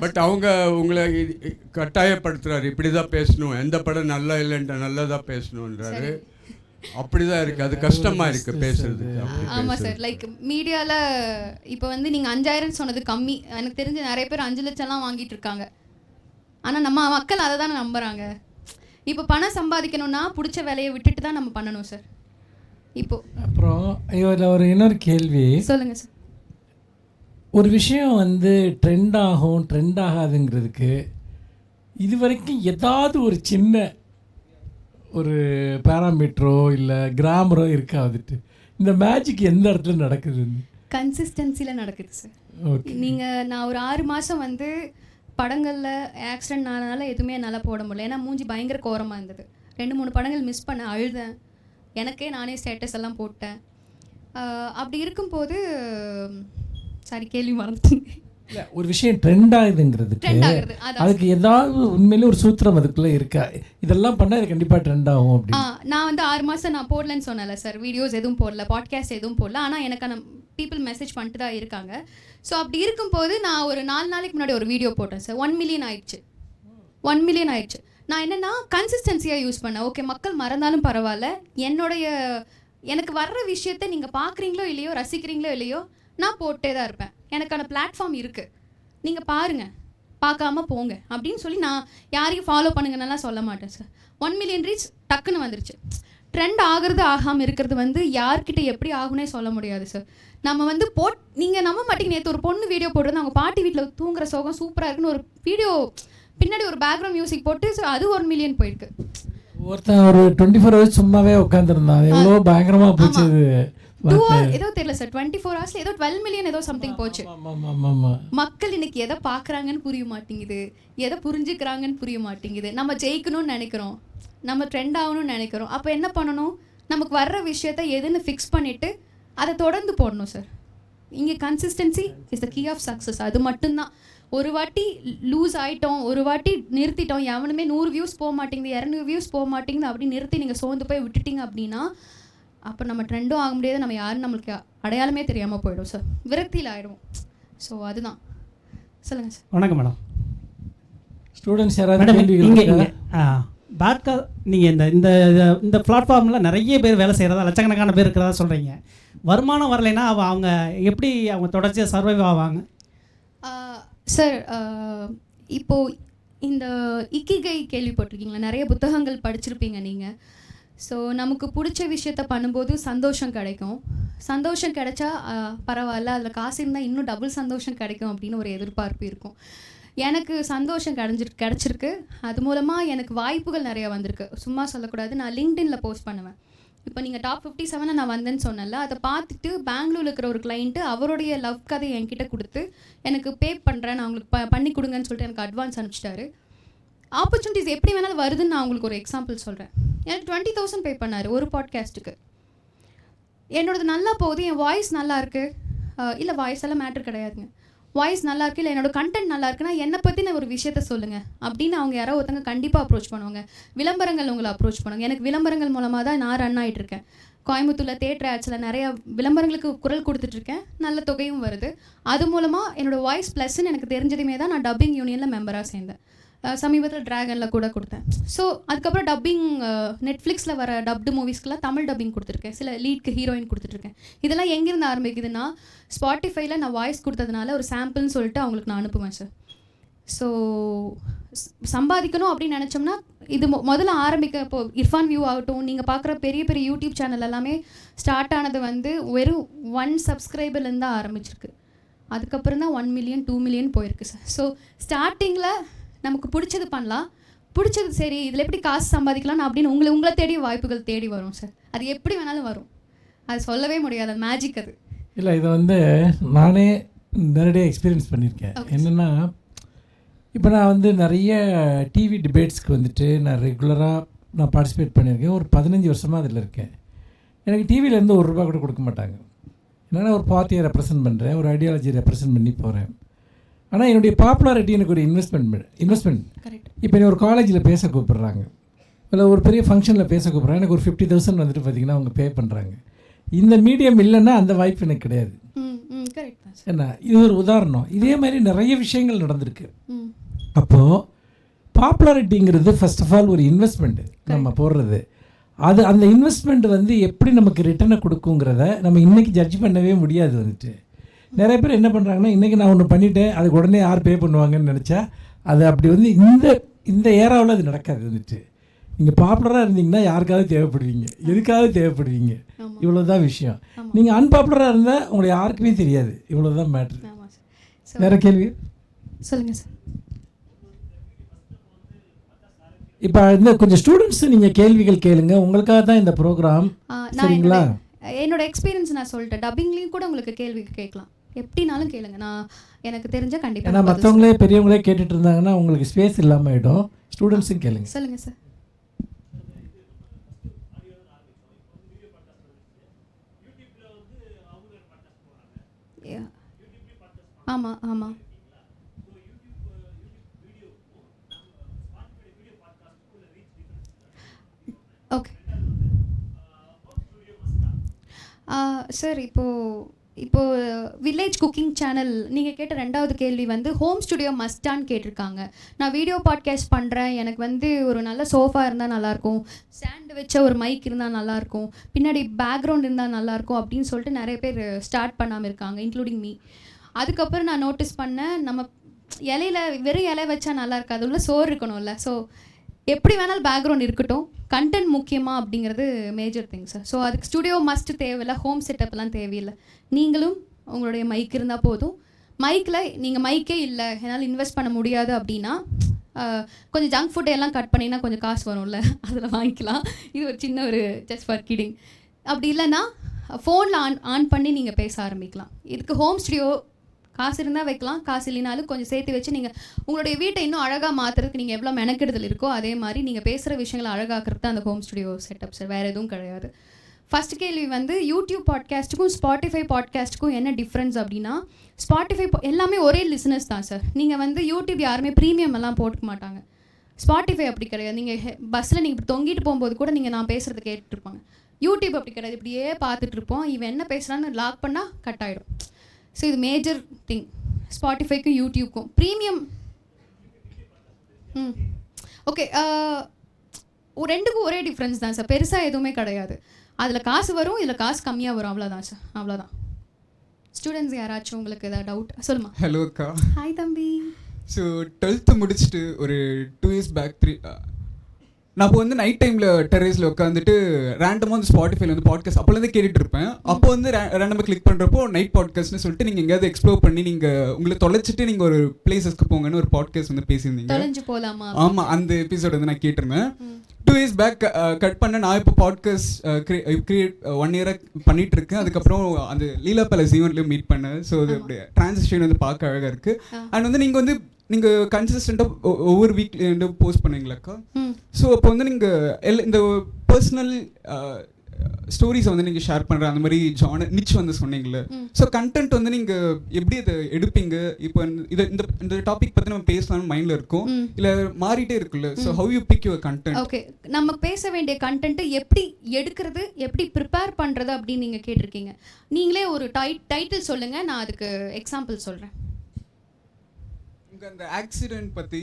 பட் அவங்க உங்களை கட்டாயப்படுத்துறாரு, இப்படிதான் பேசணும், எந்த படம் நல்லா இல்லைன்ற நல்லதா பேசணுன்றாரு. அப்படிதான் இருக்கு, அது கஷ்டமா இருக்கு பேசுறதுக்கு. ஆமா சார், லைக் மீடியால இப்போ வந்து நீங்க 5,000 சொன்னது கம்மி. எனக்கு தெரிஞ்ச நிறைய பேர் 5 லட்சம்லாம் வாங்கிட்டு இருக்காங்க. ஆனா நம்ம மக்கள் அதை தானே நம்புறாங்க. இப்போ பணம் சம்பாதிக்கணும்னா பிடிச்ச வேலையை விட்டுட்டு தான் நம்ம பண்ணணும் சார். இப்போ அப்புறம் இதில் ஒரு இன்னொரு கேள்வி. சொல்லுங்க சார். ஒரு விஷயம் வந்து ட்ரெண்ட் ஆகாதுங்கிறதுக்கு இது வரைக்கும் ஏதாவது ஒரு சின்ன ஒரு பேராமீட்டரோ இல்லை கிராமரோ இருக்காதுட்டு, இந்த மேஜிக் எந்த இடத்துல நடக்குது? கன்சிஸ்டன்சியில் நடக்குது சார். நான் ஒரு 6 மாதம் வந்து படங்களில் ஆக்சிடென்ட் ஆனதுனால எதுவுமே என்னால் போட முடியல. ஏன்னா மூஞ்சி பயங்கர கோரமாக இருந்தது. 2-3 படங்கள் மிஸ் பண்ண அழுதேன். எனக்கே நானே ஸ்டேட்டஸ் எல்லாம் போட்டேன். அப்படி இருக்கும்போது சாரி கேள்வி மறந்துட்டீங்க. இல்லை, ஒரு விஷயம் ட்ரெண்ட் ஆகுதுங்கிறதுக்கு அதுக்கு ஏதாவது உண்மையிலே ஒரு சூத்திரம் அதுக்குள்ளே இருக்கா? இதெல்லாம் பண்ணால் இது கண்டிப்பாக ட்ரெண்ட் ஆகும் அப்படின்னு. நான் வந்து 6 மாதம் நான் போடலன்னு சொன்னல சார். வீடியோஸ் எதுவும் போடல, பாட்காஸ்ட் எதுவும் போடல. ஆனால் எனக்கான பீப்புள் மெசேஜ் பண்ணிட்டு தான் இருக்காங்க. ஸோ அப்படி இருக்கும்போது நான் ஒரு 4 நாளைக்கு முன்னாடி ஒரு வீடியோ போட்டேன் சார். 1 million ஆயிடுச்சு. நான் என்னென்னா கன்சிஸ்டன்சியாக யூஸ் பண்ணேன். ஓகே, மக்கள் மறந்தாலும் பரவாயில்ல, எனக்கு வர்ற விஷயத்தை நீங்கள் பார்க்குறீங்களோ இல்லையோ, ரசிக்கிறீங்களோ இல்லையோ, நான் போட்டே தான் இருப்பேன். எனக்கான பிளாட்ஃபார்ம் இருக்குது, நீங்கள் பாருங்கள், பார்க்காம போங்க அப்படின்னு சொல்லி நான் யாரையும் ஃபாலோ பண்ணுங்கன்னெல்லாம் சொல்ல மாட்டேன் சார். 1 மில்லியன் ரீச் டக்குன்னு வந்துருச்சு. ட்ரெண்ட் ஆகிறது ஆகாமல் இருக்கிறது வந்து யார்கிட்ட எப்படி ஆகுனே சொல்ல முடியாது சார். நம்ம வந்து நீங்கள் நம்ப மாட்டீங்க, நேற்று ஒரு பொண்ணு வீடியோ போடுறது, அவங்க பாட்டி வீட்டில் தூங்குற சோகம் சூப்பராக இருக்குன்னு ஒரு வீடியோ பின்னாடி ஒரு பேக்ரவுண்ட் மியூசிக் போட்டு அது 1 மில்லியன் போயிருக்கு. ஒருத்தன் ஒரு 24 ஹவர்ஸ் சும்மாவே உட்காந்துருந்தான், எவ்வளோ பயங்கரமா போச்சு. ஏதோ தெரியல சார், 24 ஹவர்ஸ்ல ஏதோ 12 மில்லியன் ஏதோ சம்திங் போச்சு. மக்கள் இன்னைக்கு எதை பார்க்குறாங்கன்னு புரிய மாட்டேங்குது, எதை புரிஞ்சுக்கிறாங்கன்னு புரிய மாட்டேங்குது. நம்ம ஜெயிக்கணும்னு நினைக்கிறோம், நம்ம ட்ரெண்ட் ஆகணும்னு நினைக்கிறோம். அப்போ என்ன பண்ணணும், நமக்கு வர்ற விஷயத்த எதுன்னு ஃபிக்ஸ் பண்ணிவிட்டு அதை தொடர்ந்து போடணும் சார். இங்கே consistency is the key of success. அது மட்டும்தான். ஒரு வாட்டி லூஸ் ஆகிட்டோம், ஒரு வாட்டி நிறுத்திட்டோம், எவனுமே 100 வியூஸ் போக மாட்டேங்குது, 200 வியூஸ் போக மாட்டேங்குது அப்படி நிறுத்தி நீங்கள் சோர்ந்து போய் விட்டுட்டீங்க அப்படின்னா அப்போ நம்ம ட்ரெண்டும் ஆக முடியாது, நம்ம யாரும் நம்மளுக்கு அடையாளமே தெரியாமல் போயிடும் சார், விரக்தியில் ஆகிடுவோம். ஸோ அதுதான். சொல்லுங்கள் சார். வணக்கம் மேடம். ஸ்டூடெண்ட்ஸ் மேடம் இங்கே பாட்கா நீங்கள் இந்த இந்த பிளாட்ஃபார்மில் நிறைய பேர் வேலை செய்கிறதா, லட்சக்கணக்கான பேர் இருக்கிறதா சொல்கிறீங்க. வருமானம் வரலைன்னா அவங்க எப்படி அவங்க தொடர்ச்சியாக சர்வைவ் ஆவாங்க சார்? இப்போது இந்த இக்கிகை கேள்விப்பட்டிருக்கீங்களா? நிறைய புத்தகங்கள் படிச்சிருப்பீங்க நீங்கள். ஸோ நமக்கு பிடிச்ச விஷயத்த பண்ணும்போது சந்தோஷம் கிடைக்கும். சந்தோஷம் கிடைச்சா பரவாயில்ல, அதில் காசு இருந்தால் இன்னும் டபுள் சந்தோஷம் கிடைக்கும் அப்படின்னு ஒரு எதிர்பார்ப்பு இருக்கும். எனக்கு சந்தோஷம் கிடச்சிருக்கு. அது மூலமாக எனக்கு வாய்ப்புகள் நிறையா வந்திருக்கு. சும்மா சொல்லக்கூடாது, நான் லிங்க்டின்ல போஸ்ட் பண்ணுவேன். இப்போ நீங்கள் டாப் 57 நான் வந்தேன்னு சொன்னல, அதை பார்த்துட்டு பெங்களூரில் இருக்கிற ஒரு கிளைண்ட்டு அவருடைய லவ் கதை என்கிட்ட கொடுத்து எனக்கு பே பண்ணுறேன், நான் உங்களுக்கு பண்ணி கொடுங்கன்னு சொல்லிட்டு எனக்கு அட்வான்ஸ் அனுப்பிச்சிட்டாரு. ஆப்பர்ச்சுனிட்டிஸ் எப்படி வேணாலும் வருதுன்னு நான் உங்களுக்கு ஒரு எக்ஸாம்பிள் சொல்கிறேன். எனக்கு 20,000 பே பண்ணார் ஒரு பாட்காஸ்ட்டுக்கு. என்னோடது நல்லா போகுது, என் வாய்ஸ் நல்லா இருக்குது, இல்லை வாய்ஸ் எல்லாம் மேட்ரு கிடையாதுங்க, வாய்ஸ் நல்லா இருக்குது, இல்லை என்னோட கண்டென்ட் நல்லா இருக்குன்னா என்னை பற்றி நான் ஒரு விஷயத்த சொல்லுங்கள் அப்படின்னு அவங்க யாரோ ஒருத்தங்க கண்டிப்பாக அப்ரோச் பண்ணுவாங்க. விளம்பரங்கள் உங்களை அப்ரோச் பண்ணுவாங்க. எனக்கு விளம்பரங்கள் மூலமாக தான் நான் ரன் ஆகிட்டுருக்கேன். கோயம்புத்தூரில் தேட்டர் ஆட்ஸில் நிறையா விளம்பரங்களுக்கு குரல் கொடுத்துட்ருக்கேன், நல்ல தொகையும் வருது. அது மூலமாக என்னோடய வாய்ஸ் ப்ளஸ்ன்னு எனக்கு தெரிஞ்சதுமே தான் நான் டப்பிங் யூனியனில் மெம்பராக சேர்ந்தேன். சமீபத்தில் ட்ராகனில் கூட கொடுத்தேன். ஸோ அதுக்கப்புறம் டப்பிங் நெட்ஃப்ளிக்ஸில் வர டப்டு மூவிஸ்க்கெலாம் தமிழ் டப்பிங் கொடுத்துருக்கேன், சில லீட்க்கு ஹீரோயின் கொடுத்துட்ருக்கேன். இதெல்லாம் எங்கேருந்து ஆரம்பிக்குதுன்னா, ஸ்பாட்டிஃபைல நான் வாய்ஸ் கொடுத்ததுனால ஒரு சாம்பிள்னு சொல்லிட்டு அவங்களுக்கு நான் அனுப்புவேன் சார். ஸோ சம்பாதிக்கணும் அப்படின்னு நினச்சோம்னா இது முதல்ல ஆரம்பிக்க. இப்போது இர்ஃபான் வியூ ஆகட்டும், நீங்கள் பார்க்குற பெரிய பெரிய யூடியூப் சேனல் எல்லாமே ஸ்டார்ட் ஆனது வந்து வெறும் 1 சப்ஸ்கிரைபர்லேருந்து தான் ஆரம்பிச்சிருக்கு. அதுக்கப்புறம் தான் 1 மில்லியன் 2 மில்லியன் போயிருக்கு சார். ஸோ ஸ்டார்டிங்கில் நமக்கு பிடிச்சது பண்ணலாம், பிடிச்சது சரி இதில் எப்படி காசு சம்பாதிக்கலாம் அப்படின்னு உங்களை தேடி வாய்ப்புகள் தேடி வரும் சார். அது எப்படி வேணாலும் வரும், அது சொல்லவே முடியாது, அது மேஜிக். அது இல்லை, இதை வந்து நானே நேரடியாக எக்ஸ்பீரியன்ஸ் பண்ணியிருக்கேன். என்னென்னா, இப்போ நான் வந்து நிறைய டிவி டிபேட்ஸ்க்கு வந்துட்டு நான் ரெகுலராக பார்ட்டிசிபேட் பண்ணியிருக்கேன். ஒரு 15 வருஷமாக அதில் இருக்கேன். எனக்கு டிவியிலேருந்து ₹1 கூட கொடுக்க மாட்டாங்க. என்னென்னா, ஒரு பார்ட்டியை ரெப்ரசன்ட் பண்ணுறேன், ஒரு ஐடியாலஜி ரெப்ரசன்ட் பண்ணி போகிறேன். ஆனால் என்னுடைய பாப்புலாரிட்டி எனக்கு ஒரு இன்வெஸ்ட்மெண்ட். இப்போ என்னை ஒரு காலேஜில் பேச கூப்பிட்றாங்க, இல்லை ஒரு பெரிய ஃபங்க்ஷனில் பேச கூப்பிட்றாங்க, எனக்கு ஒரு 50,000 வந்துட்டு பார்த்திங்கன்னா அவங்க பே பண்ணுறாங்க. இந்த மீடியம் இல்லைன்னா அந்த வாய்ப்பு எனக்கு கிடையாது. என்ன, இது ஒரு உதாரணம். இதே மாதிரி நிறைய விஷயங்கள் நடந்திருக்கு. அப்போது பாப்புலாரிட்டிங்கிறது ஃபர்ஸ்ட் ஆஃப் ஆல் ஒரு இன்வெஸ்ட்மெண்ட்டு நம்ம போடுறது. அது அந்த இன்வெஸ்ட்மெண்ட் வந்து எப்படி நமக்கு ரிட்டர்னை கொடுக்குங்கிறத நம்ம இன்றைக்கி ஜட்ஜ் பண்ணவே முடியாது. வந்துட்டு நிறைய பேர் என்ன பண்ணுறாங்கன்னா, இன்றைக்கி நான் ஒன்று பண்ணிவிட்டேன், அதுக்கு உடனே யார் பே பண்ணுவாங்கன்னு நினச்சா அது அப்படி வந்து இந்த ஏராவில் அது நடக்காது. வந்துட்டு நீங்கள் பாப்புலராக இருந்தீங்கன்னா யாருக்காவது தேவைப்படுவீங்க, எதுக்காவது தேவைப்படுவீங்க, இவ்வளோதான் விஷயம். நீங்கள் அன்பாப்புலராக இருந்தால் உங்களை யாருக்குமே தெரியாது, இவ்வளோதான் மேட்ரு. வேறு கேள்வி சொல்லுங்கள் சார். இப்போ இந்த கொஞ்சம் ஸ்டூடெண்ட்ஸ் நீங்கள் கேள்விகள் கேளுங்க, உங்களுக்காக தான் இந்த ப்ரோக்ராம். சரிங்களா? என்னோட எக்ஸ்பீரியன்ஸ் நான் சொல்லிட்டேன். டப்பிங்லேயும் கூட உங்களுக்கு கேள்வி கேட்கலாம், எப்படினாலும் கேளுங்க, நான் எனக்கு தெரிஞ்ச கண்டிப்பாக. ஏன்னா மற்றவங்களே பெரியவங்களே கேட்டுட்டு இருந்தாங்கன்னா உங்களுக்கு ஸ்பேஸ் இல்லாமல் ஆகிடும். ஸ்டூடெண்ட்ஸும் கேளுங்க. சொல்லுங்கள் சார். ஆமாம் ஆமாம். ஓகே சார், இப்போது இப்போது வில்லேஜ் குக்கிங் சேனல் நீங்கள் கேட்ட ரெண்டாவது கேள்வி வந்து ஹோம் ஸ்டுடியோ மஸ்டான்னு கேட்டிருக்காங்க. நான் வீடியோ பாட்காஸ்ட் பண்ணுறேன், எனக்கு வந்து ஒரு நல்ல சோஃபா இருந்தால் நல்லாயிருக்கும், ஸ்டாண்டு வச்ச ஒரு மைக் இருந்தால் நல்லாயிருக்கும், பின்னாடி பேக்ரவுண்ட் இருந்தால் நல்லாயிருக்கும் அப்படின்னு சொல்லிட்டு நிறைய பேர் ஸ்டார்ட் பண்ணாமல் இருக்காங்க, இன்க்ளூடிங் மீ. அதுக்கப்புறம் நான் நோட்டீஸ் பண்ணேன், நம்ம இலையில வெறும் இலை வச்சா நல்லா இருக்காது, உள்ள சோறு இருக்கணும்ல. ஸோ எப்படி வேணாலும் பேக்ரவுண்ட் இருக்கட்டும், கண்டென்ட் முக்கியமாக அப்படிங்கிறது மேஜர் திங் சார். ஸோ அதுக்கு ஸ்டுடியோ மஸ்ட் தேவையில்லை, ஹோம் செட்டப்லாம் தேவையில்லை. நீங்களும் உங்களுடைய மைக் இருந்தால் போதும். மைக்கில் நீங்கள் மைக்கே இல்லை, என்னால் இன்வெஸ்ட் பண்ண முடியாது அப்படின்னா கொஞ்சம் ஜங்க் ஃபுட்டை எல்லாம் கட் பண்ணிங்கன்னா கொஞ்சம் காசு வரும்ல, அதில் வாங்கிக்கலாம். இது ஒரு சின்ன ஒரு ஜஸ்ட் ஃபார் கிடிங். அப்படி இல்லைன்னா ஃபோனில் ஆன் பண்ணி நீங்கள் பேச ஆரம்பிக்கலாம். இதுக்கு ஹோம் ஸ்டுடியோ காசு இருந்தால் வைக்கலாம், காசு இல்லைனாலும் கொஞ்சம் சேர்த்து வச்சு நீங்கள் உங்களுடைய வீட்டை இன்னும் அழகாக மாற்றுறதுக்கு நீங்கள் எவ்வளோ மெனக்கெடுதல் இருக்கோ அதே மாதிரி நீங்கள் பேசுகிற விஷயங்களை அழகாக்குறது தான் அந்த ஹோம் ஸ்டுடியோ செட்டப் சார், வேறு எதுவும் கிடையாது. ஃபஸ்ட் கேள்வி வந்து யூடியூப் பாட்காஸ்ட்டுக்கும் ஸ்பாட்டிஃபை பாட்காஸ்ட்டுக்கும் என்ன டிஃப்ரென்ஸ் அப்படின்னா, ஸ்பாட்டிஃபை எல்லாமே ஒரே லிசனர்ஸ் தான் சார். நீங்கள் வந்து யூடியூப் யாருமே ப்ரீமியம் எல்லாம் போட்டுக்க மாட்டாங்க, ஸ்பாட்டிஃபை அப்படி கிடையாது. நீங்கள் பஸ்ஸில் நீங்கள் இப்படி தொங்கிட்டு போகும்போது கூட நீங்கள் நான் பேசுகிறத கேட்டுருப்பாங்க. யூடியூப் அப்படி கிடையாது, இப்படியே பார்த்துட்ருப்போம், இவன் என்ன பேசுகிறான்னு லாக் பண்ணால் கட் ஆகிடும். ஸோ இது மேஜர் திங் ஸ்பாட்டிஃபைக்கும் யூடியூப்க்கும். ப்ரீமியம் ஓகே, ரெண்டுக்கும் ஒரே டிஃப்ரென்ஸ் தான் சார், பெருசாக எதுவுமே கிடையாது. அதில் காசு வரும், இதில் காசு கம்மியாக வரும், அவ்வளோதான் சார், அவ்வளோதான். ஸ்டூடெண்ட்ஸ் யாராச்சும் உங்களுக்கு ஏதாவது டவுட் சொல்லுமா? ஹலோ அக்கா. ஹாய் தம்பி. ஸோ 12th முடிச்சுட்டு ஒரு 2 years பேக் நான் இப்போ வந்து நைட் டைமில் டெரேஸில் உட்காந்துட்டு ரேண்டமாக வந்து ஸ்பாட்டிஃபைல வந்து பாட்காஸ்ட் அப்போலேருந்து கேட்டுட்டு இருப்பேன். அப்போ வந்து ரேண்டமாக கிளிக் பண்ணுறப்போ நைட் பாட்காஸ்ட்னு சொல்லிட்டு நீங்கள் எங்கேயாவது எக்ஸ்ப்ளோர் பண்ணி நீங்கள் உங்களை தொலைச்சிட்டு நீங்கள் ஒரு பிளேஸஸ்க்கு போங்கன்னு ஒரு பாட்காஸ்ட் வந்து பேசியிருந்தீங்க. ஆமாம், அந்த எபிசோட் வந்து நான் கேட்டிருந்தேன். 2 years பேக் கட் பண்ண நான் இப்போ பாட்காஸ்ட் கிரியேட் 1 year பண்ணிட்டு இருக்கேன். அதுக்கப்புறம் அந்த லீலா பேலஸ் ஈவெண்ட்லேயும் மீட் பண்ணேன். ஸோ அது அப்படியே ட்ரான்சிஷன் வந்து பார்க்க அழகாக இருக்குது. அண்ட் வந்து நீங்கள் கன்சிஸ்டண்ட்டாக ஒவ்வொரு வீக்ல போஸ்ட் பண்ணுவீங்களாக்கா? ஸோ அப்போ வந்து நீங்கள் இந்த பர்சனல் ஸ்டோரிஸை வந்து நீங்கள் ஷேர் பண்ணுற அந்த மாதிரி நிச் வந்து சொன்னீங்களே. ஸோ கண்டென்ட் வந்து நீங்கள் எப்படி அதை எடுப்பீங்க? இப்போ இந்த டாபிக் பற்றி நம்ம பேசலாம்னு மைண்டில் இருக்கும், இல்லை மாறிட்டே இருக்குல்ல. So how you pick your content? Okay, நம்ம பேச வேண்டிய கண்டென்ட்டை எப்படி எடுக்கிறது, எப்படி ப்ரிப்பேர் பண்ணுறது அப்படின்னு நீங்கள் கேட்டிருக்கீங்க. நீங்களே ஒரு டைட்டில் சொல்லுங்கள், நான் அதுக்கு எக்ஸாம்பிள் சொல்கிறேன். அந்த ஆக்சிடென்ட் பற்றி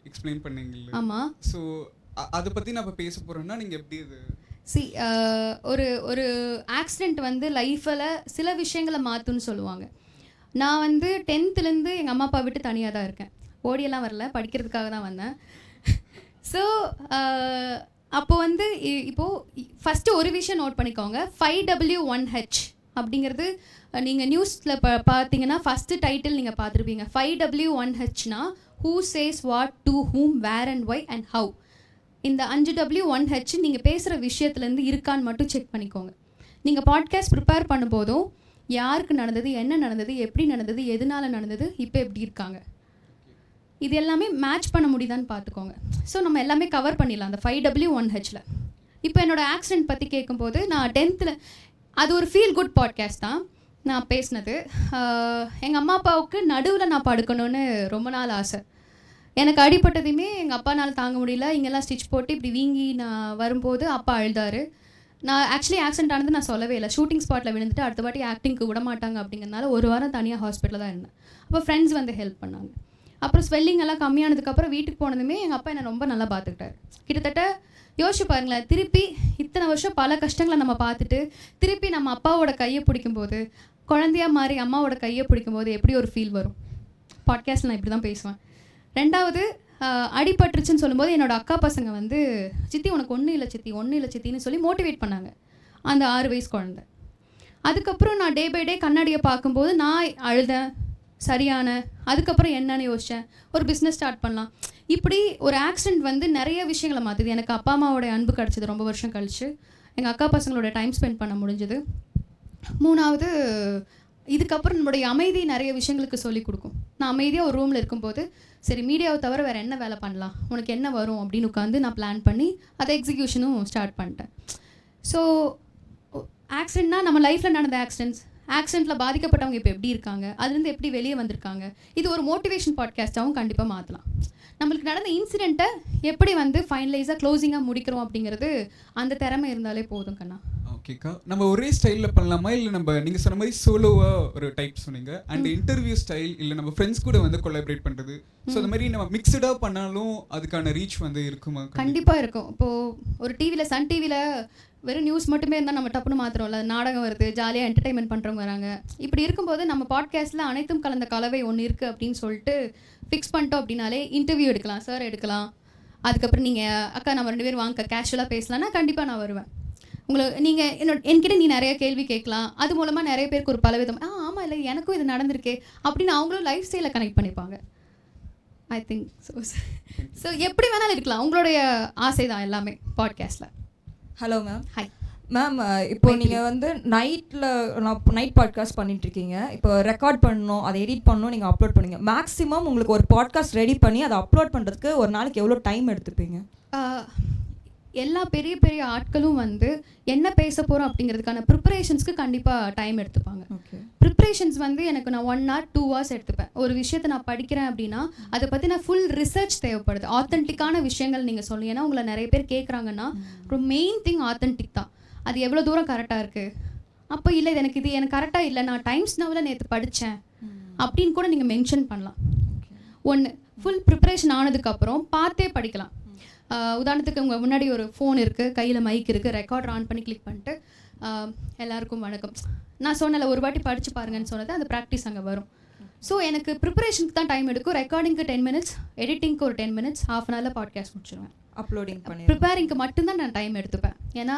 எக்ஸ்பிளைன் பண்ணீங்கல்ல? ஆமாம். ஸோ அதை பற்றி நான் இப்போ பேச போகிறேன்னா நீங்கள் எப்படி இது ஒரு ஆக்சிடெண்ட் வந்து லைஃப்பில் சில விஷயங்களை மாற்றுன்னு சொல்லுவாங்க. நான் வந்து 10th எங்கள் அம்மா அப்பா விட்டு தனியாக தான் இருக்கேன், ஓடியெல்லாம் வரல, படிக்கிறதுக்காக தான் வந்தேன். ஸோ அப்போ வந்து இப்போது ஃபஸ்ட்டு ஒரு விஷயம் நோட் பண்ணிக்கோங்க, 5W1H அப்படிங்கிறது நீங்கள் நியூஸில் பார்த்தீங்கன்னா ஃபஸ்ட்டு டைட்டில் நீங்கள் பார்த்துருப்பீங்க. 5W1Hனா who says what, to whom, where and why and how. இந்த 5W1H நீங்கள் பேசுகிற விஷயத்துலேருந்து இருக்கான்னு மட்டும் செக் பண்ணிக்கோங்க. நீங்கள் பாட்காஸ்ட் ப்ரிப்பேர் பண்ணும்போதும் யாருக்கு நடந்தது, என்ன நடந்தது, எப்படி நடந்தது, எதனால் நடந்தது, இப்போ எப்படி இருக்காங்க, இது எல்லாமே மேட்ச் பண்ண முடியுதான்னு பார்த்துக்கோங்க. ஸோ நம்ம எல்லாமே கவர் பண்ணிடலாம் அந்த 5W1Hல. இப்போ என்னோடய ஆக்சிடென்ட் பற்றி கேட்கும்போது நான் 10th அது ஒரு ஃபீல் குட் பாட்காஸ்ட் தான் நான் பேசினது. எங்கள் அம்மா அப்பாவுக்கு நடுவில் நான் படுக்கணும்னு ரொம்ப நாள் ஆசை. எனக்கு அடிப்பட்டதையுமே எங்கள் அப்பானால் தாங்க முடியல, இங்கெல்லாம் ஸ்டிச் போட்டு இப்படி வீங்கி நான் வரும்போது அப்பா அழுதாரு. நான் ஆக்சுவலி ஆக்சிடென்ட் ஆனது நான் சொல்லவே இல்லை, ஷூட்டிங் ஸ்பாட்டில் விழுந்துட்டு அடுத்த வாட்டி ஆக்டிங்க்கு விட மாட்டாங்க அப்படிங்கிறதுனால 1 வாரம் தனியாக ஹாஸ்பிட்டலில் தான் இருந்தேன். அப்போ ஃப்ரெண்ட்ஸ் வந்து ஹெல்ப் பண்ணாங்க. அப்புறம் ஸ்வெல்லிங் எல்லாம் கம்மியானதுக்கப்புறம் வீட்டுக்கு போனதுமே எங்கள் அப்பா என்னை ரொம்ப நல்லா பார்த்துக்கிட்டாரு. கிட்டத்தட்ட யோசிச்சு பாருங்களேன், திருப்பி இத்தனை வருஷம் பல கஷ்டங்களை நம்ம பார்த்துட்டு திருப்பி நம்ம அப்பாவோட கையை பிடிக்கும்போது, குழந்தையா மாறி அம்மாவோட கையை பிடிக்கும்போது எப்படி ஒரு ஃபீல் வரும். பாட்காஸ்ட்டில் நான் இப்படி தான் பேசுவேன். 2வது அடிபட்டுருச்சுன்னு சொல்லும்போது என்னோடய அக்கா பசங்க வந்து சித்தி உனக்கு ஒன்றும் இல்லை சித்தி, ஒன்றும் இல்லை சித்தின்னு சொல்லி மோட்டிவேட் பண்ணாங்க, அந்த 6 வயசு குழந்தை. அதுக்கப்புறம் நான் டே பை டே கண்ணாடியை பார்க்கும்போது நான் அழுதேன், சரியான அதுக்கப்புறம் என்னன்னு யோசித்தேன், ஒரு பிஸ்னஸ் ஸ்டார்ட் பண்ணலாம். இப்படி ஒரு ஆக்சிடென்ட் வந்து நிறைய விஷயங்களை மாற்றுது. எனக்கு அப்பா அம்மாவோட அன்பு கிடச்சிது ரொம்ப வருஷம் கழிச்சு, எங்கள் அக்கா பசங்களோட டைம் ஸ்பெண்ட் பண்ண முடிஞ்சுது. 3வது இதுக்கப்புறம் நம்மளுடைய அமைதி நிறைய விஷயங்களுக்கு சொல்லிக் கொடுக்கும். நான் அமைதியாக ஒரு ரூமில் இருக்கும்போது சரி மீடியாவை தவிர வேறு என்ன வேலை பண்ணலாம், உனக்கு என்ன வரும் அப்படின்னு உட்காந்து நான் பிளான் பண்ணி அதை எக்ஸிக்யூஷனும் ஸ்டார்ட் பண்ணிட்டேன். ஸோ ஆக்சிடென்ட்னா நம்ம லைஃப்பில் நடந்த ஆக்சிடென்ட்டில் பாதிக்கப்பட்டவங்க இப்போ எப்படி இருக்காங்க, அதுலேருந்து எப்படி வெளியே வந்திருக்காங்க, இது ஒரு மோட்டிவேஷன் பாட்காஸ்ட்டாகவும் கண்டிப்பாக மாற்றலாம். நம்மளுக்கு நடந்த இன்சிடெண்ட்டை எப்படி வந்து ஃபைனலைஸாக க்ளோசிங்காக முடிக்கிறோம் அப்படிங்கிறது அந்த திறமை இருந்தாலே போதும் கண்ணா. ஓகேக்கா, நம்ம ஒரே ஸ்டைலில் பண்ணலாமா இல்லை நம்ம நீங்கள் சொன்ன மாதிரி சோலோவாக ஒரு டைப் சொன்னீங்க அண்ட் இன்டர்வியூ ஸ்டைல் இல்லை நம்ம ஃப்ரெண்ட்ஸ் கூட வந்து கொலாபரேட் பண்ணுறது, ஸோ அந்த மாதிரி நம்ம மிக்சடாக பண்ணாலும் அதுக்கான ரீச் வந்து இருக்குமா? கண்டிப்பாக இருக்கும். இப்போது ஒரு டிவியில் சன் டிவியில் வெறும் நியூஸ் மட்டுமே இருந்தால் நம்ம டப்புன்னு மாத்திரம்ல, நாடகம் வருது, ஜாலியாக என்டர்டைன்மெண்ட் பண்ணுறவங்க வராங்க. இப்படி இருக்கும்போது நம்ம பாட்காஸ்ட்டில் அனைத்தும் கலந்த கலவை ஒன்று இருக்குது அப்படின்னு சொல்லிட்டு ஃபிக்ஸ் பண்ணிட்டோம் அப்படின்னாலே இன்டர்வியூ எடுக்கலாம், சார் எடுக்கலாம். அதுக்கப்புறம் நீங்கள் அக்கா நம்ம 2 பேரும் வாங்க கேஷுவலாக பேசலாம்னா கண்டிப்பாக நான் வருவேன். நீங்கள் என்கிட்ட நீ நிறைய கேள்வி கேட்கலாம். அது மூலமாக நிறைய பேருக்கு ஒரு பலவிதம் ஆமாம் இல்லை எனக்கும் இது நடந்திருக்கே அப்படின்னு அவங்களும் லைஃப் ஸ்டைலை கனெக்ட் பண்ணிப்பாங்க. ஐ திங்க் ஸோ எப்படி வேணாலும் இருக்கலாம். உங்களுடைய ஆசை தான் எல்லாமே பாட்காஸ்ட்டில். Hello ma'am. ஹாய் மேம், இப்போ நீங்கள் வந்து நைட் பாட்காஸ்ட் பண்ணிட்டுருக்கீங்க. இப்போ ரெக்கார்ட் பண்ணணும், அதை எடிட் பண்ணணும், நீங்கள் அப்லோட் பண்ணுங்க. மேக்ஸிமம் உங்களுக்கு ஒரு பாட்காஸ்ட் ரெடி பண்ணி அதை அப்லோட் பண்ணுறதுக்கு ஒரு நாளைக்கு எவ்வளோ டைம் எடுத்துப்பீங்க? எல்லா பெரிய பெரிய ஆட்களும் வந்து என்ன பேச போகிறோம் அப்படிங்கிறதுக்கான ப்ரிப்பரேஷன்ஸ்க்கு கண்டிப்பாக டைம் எடுத்துப்பாங்க. ப்ரிப்பரேஷன்ஸ் வந்து எனக்கு நான் 1 hour 2 hours எடுத்துப்பேன். ஒரு விஷயத்தை நான் படிக்கிறேன் அப்படின்னா அதை பற்றி நான் ஃபுல் ரிசர்ச் தேவைப்படுது. ஆத்தென்டிக்கான விஷயங்கள் நீங்கள் சொல்லி, ஏன்னா உங்களை நிறைய பேர் கேட்குறாங்கன்னா ஒரு மெயின் திங் ஆத்தென்டிக் தான். அது எவ்வளோ தூரம் கரெக்டாக இருக்குது, அப்போ இல்லை இது எனக்கு கரெக்டாக இல்லை, நான் டைம்ஸ் நவலில் நேற்று படித்தேன் அப்படின்னு கூட நீங்கள் மென்ஷன் பண்ணலாம். ஒன்று ஃபுல் ப்ரிப்பரேஷன் ஆனதுக்கப்புறம் பார்த்தே படிக்கலாம். உதாரணத்துக்கு உங்கள் முன்னாடி ஒரு ஃபோன் இருக்குது, கையில் மைக் இருக்குது, ரெக்கார்டர் ஆன் பண்ணி கிளிக் பண்ணிட்டு எல்லாருக்கும் வணக்கம் நான் சொன்னல ஒரு வாட்டி படித்து பாருங்கன்னு சொன்னது அந்த ப்ராக்டிஸ் அங்கே வரும். ஸோ எனக்கு ப்ரிப்பரேஷனுக்கு தான் டைம் எடுக்கும். ரெக்கார்டிங்க்கு 10 minutes, எடிட்டிங்க்கு ஒரு 10 minutes, ½ hour பாட்காஸ்ட் முடிச்சிடுவேன். அப்லோடிங் பண்ணி ப்ரிப்பேரிங்க்கு மட்டும்தான் நான் டைம் எடுத்துப்பேன். ஏன்னா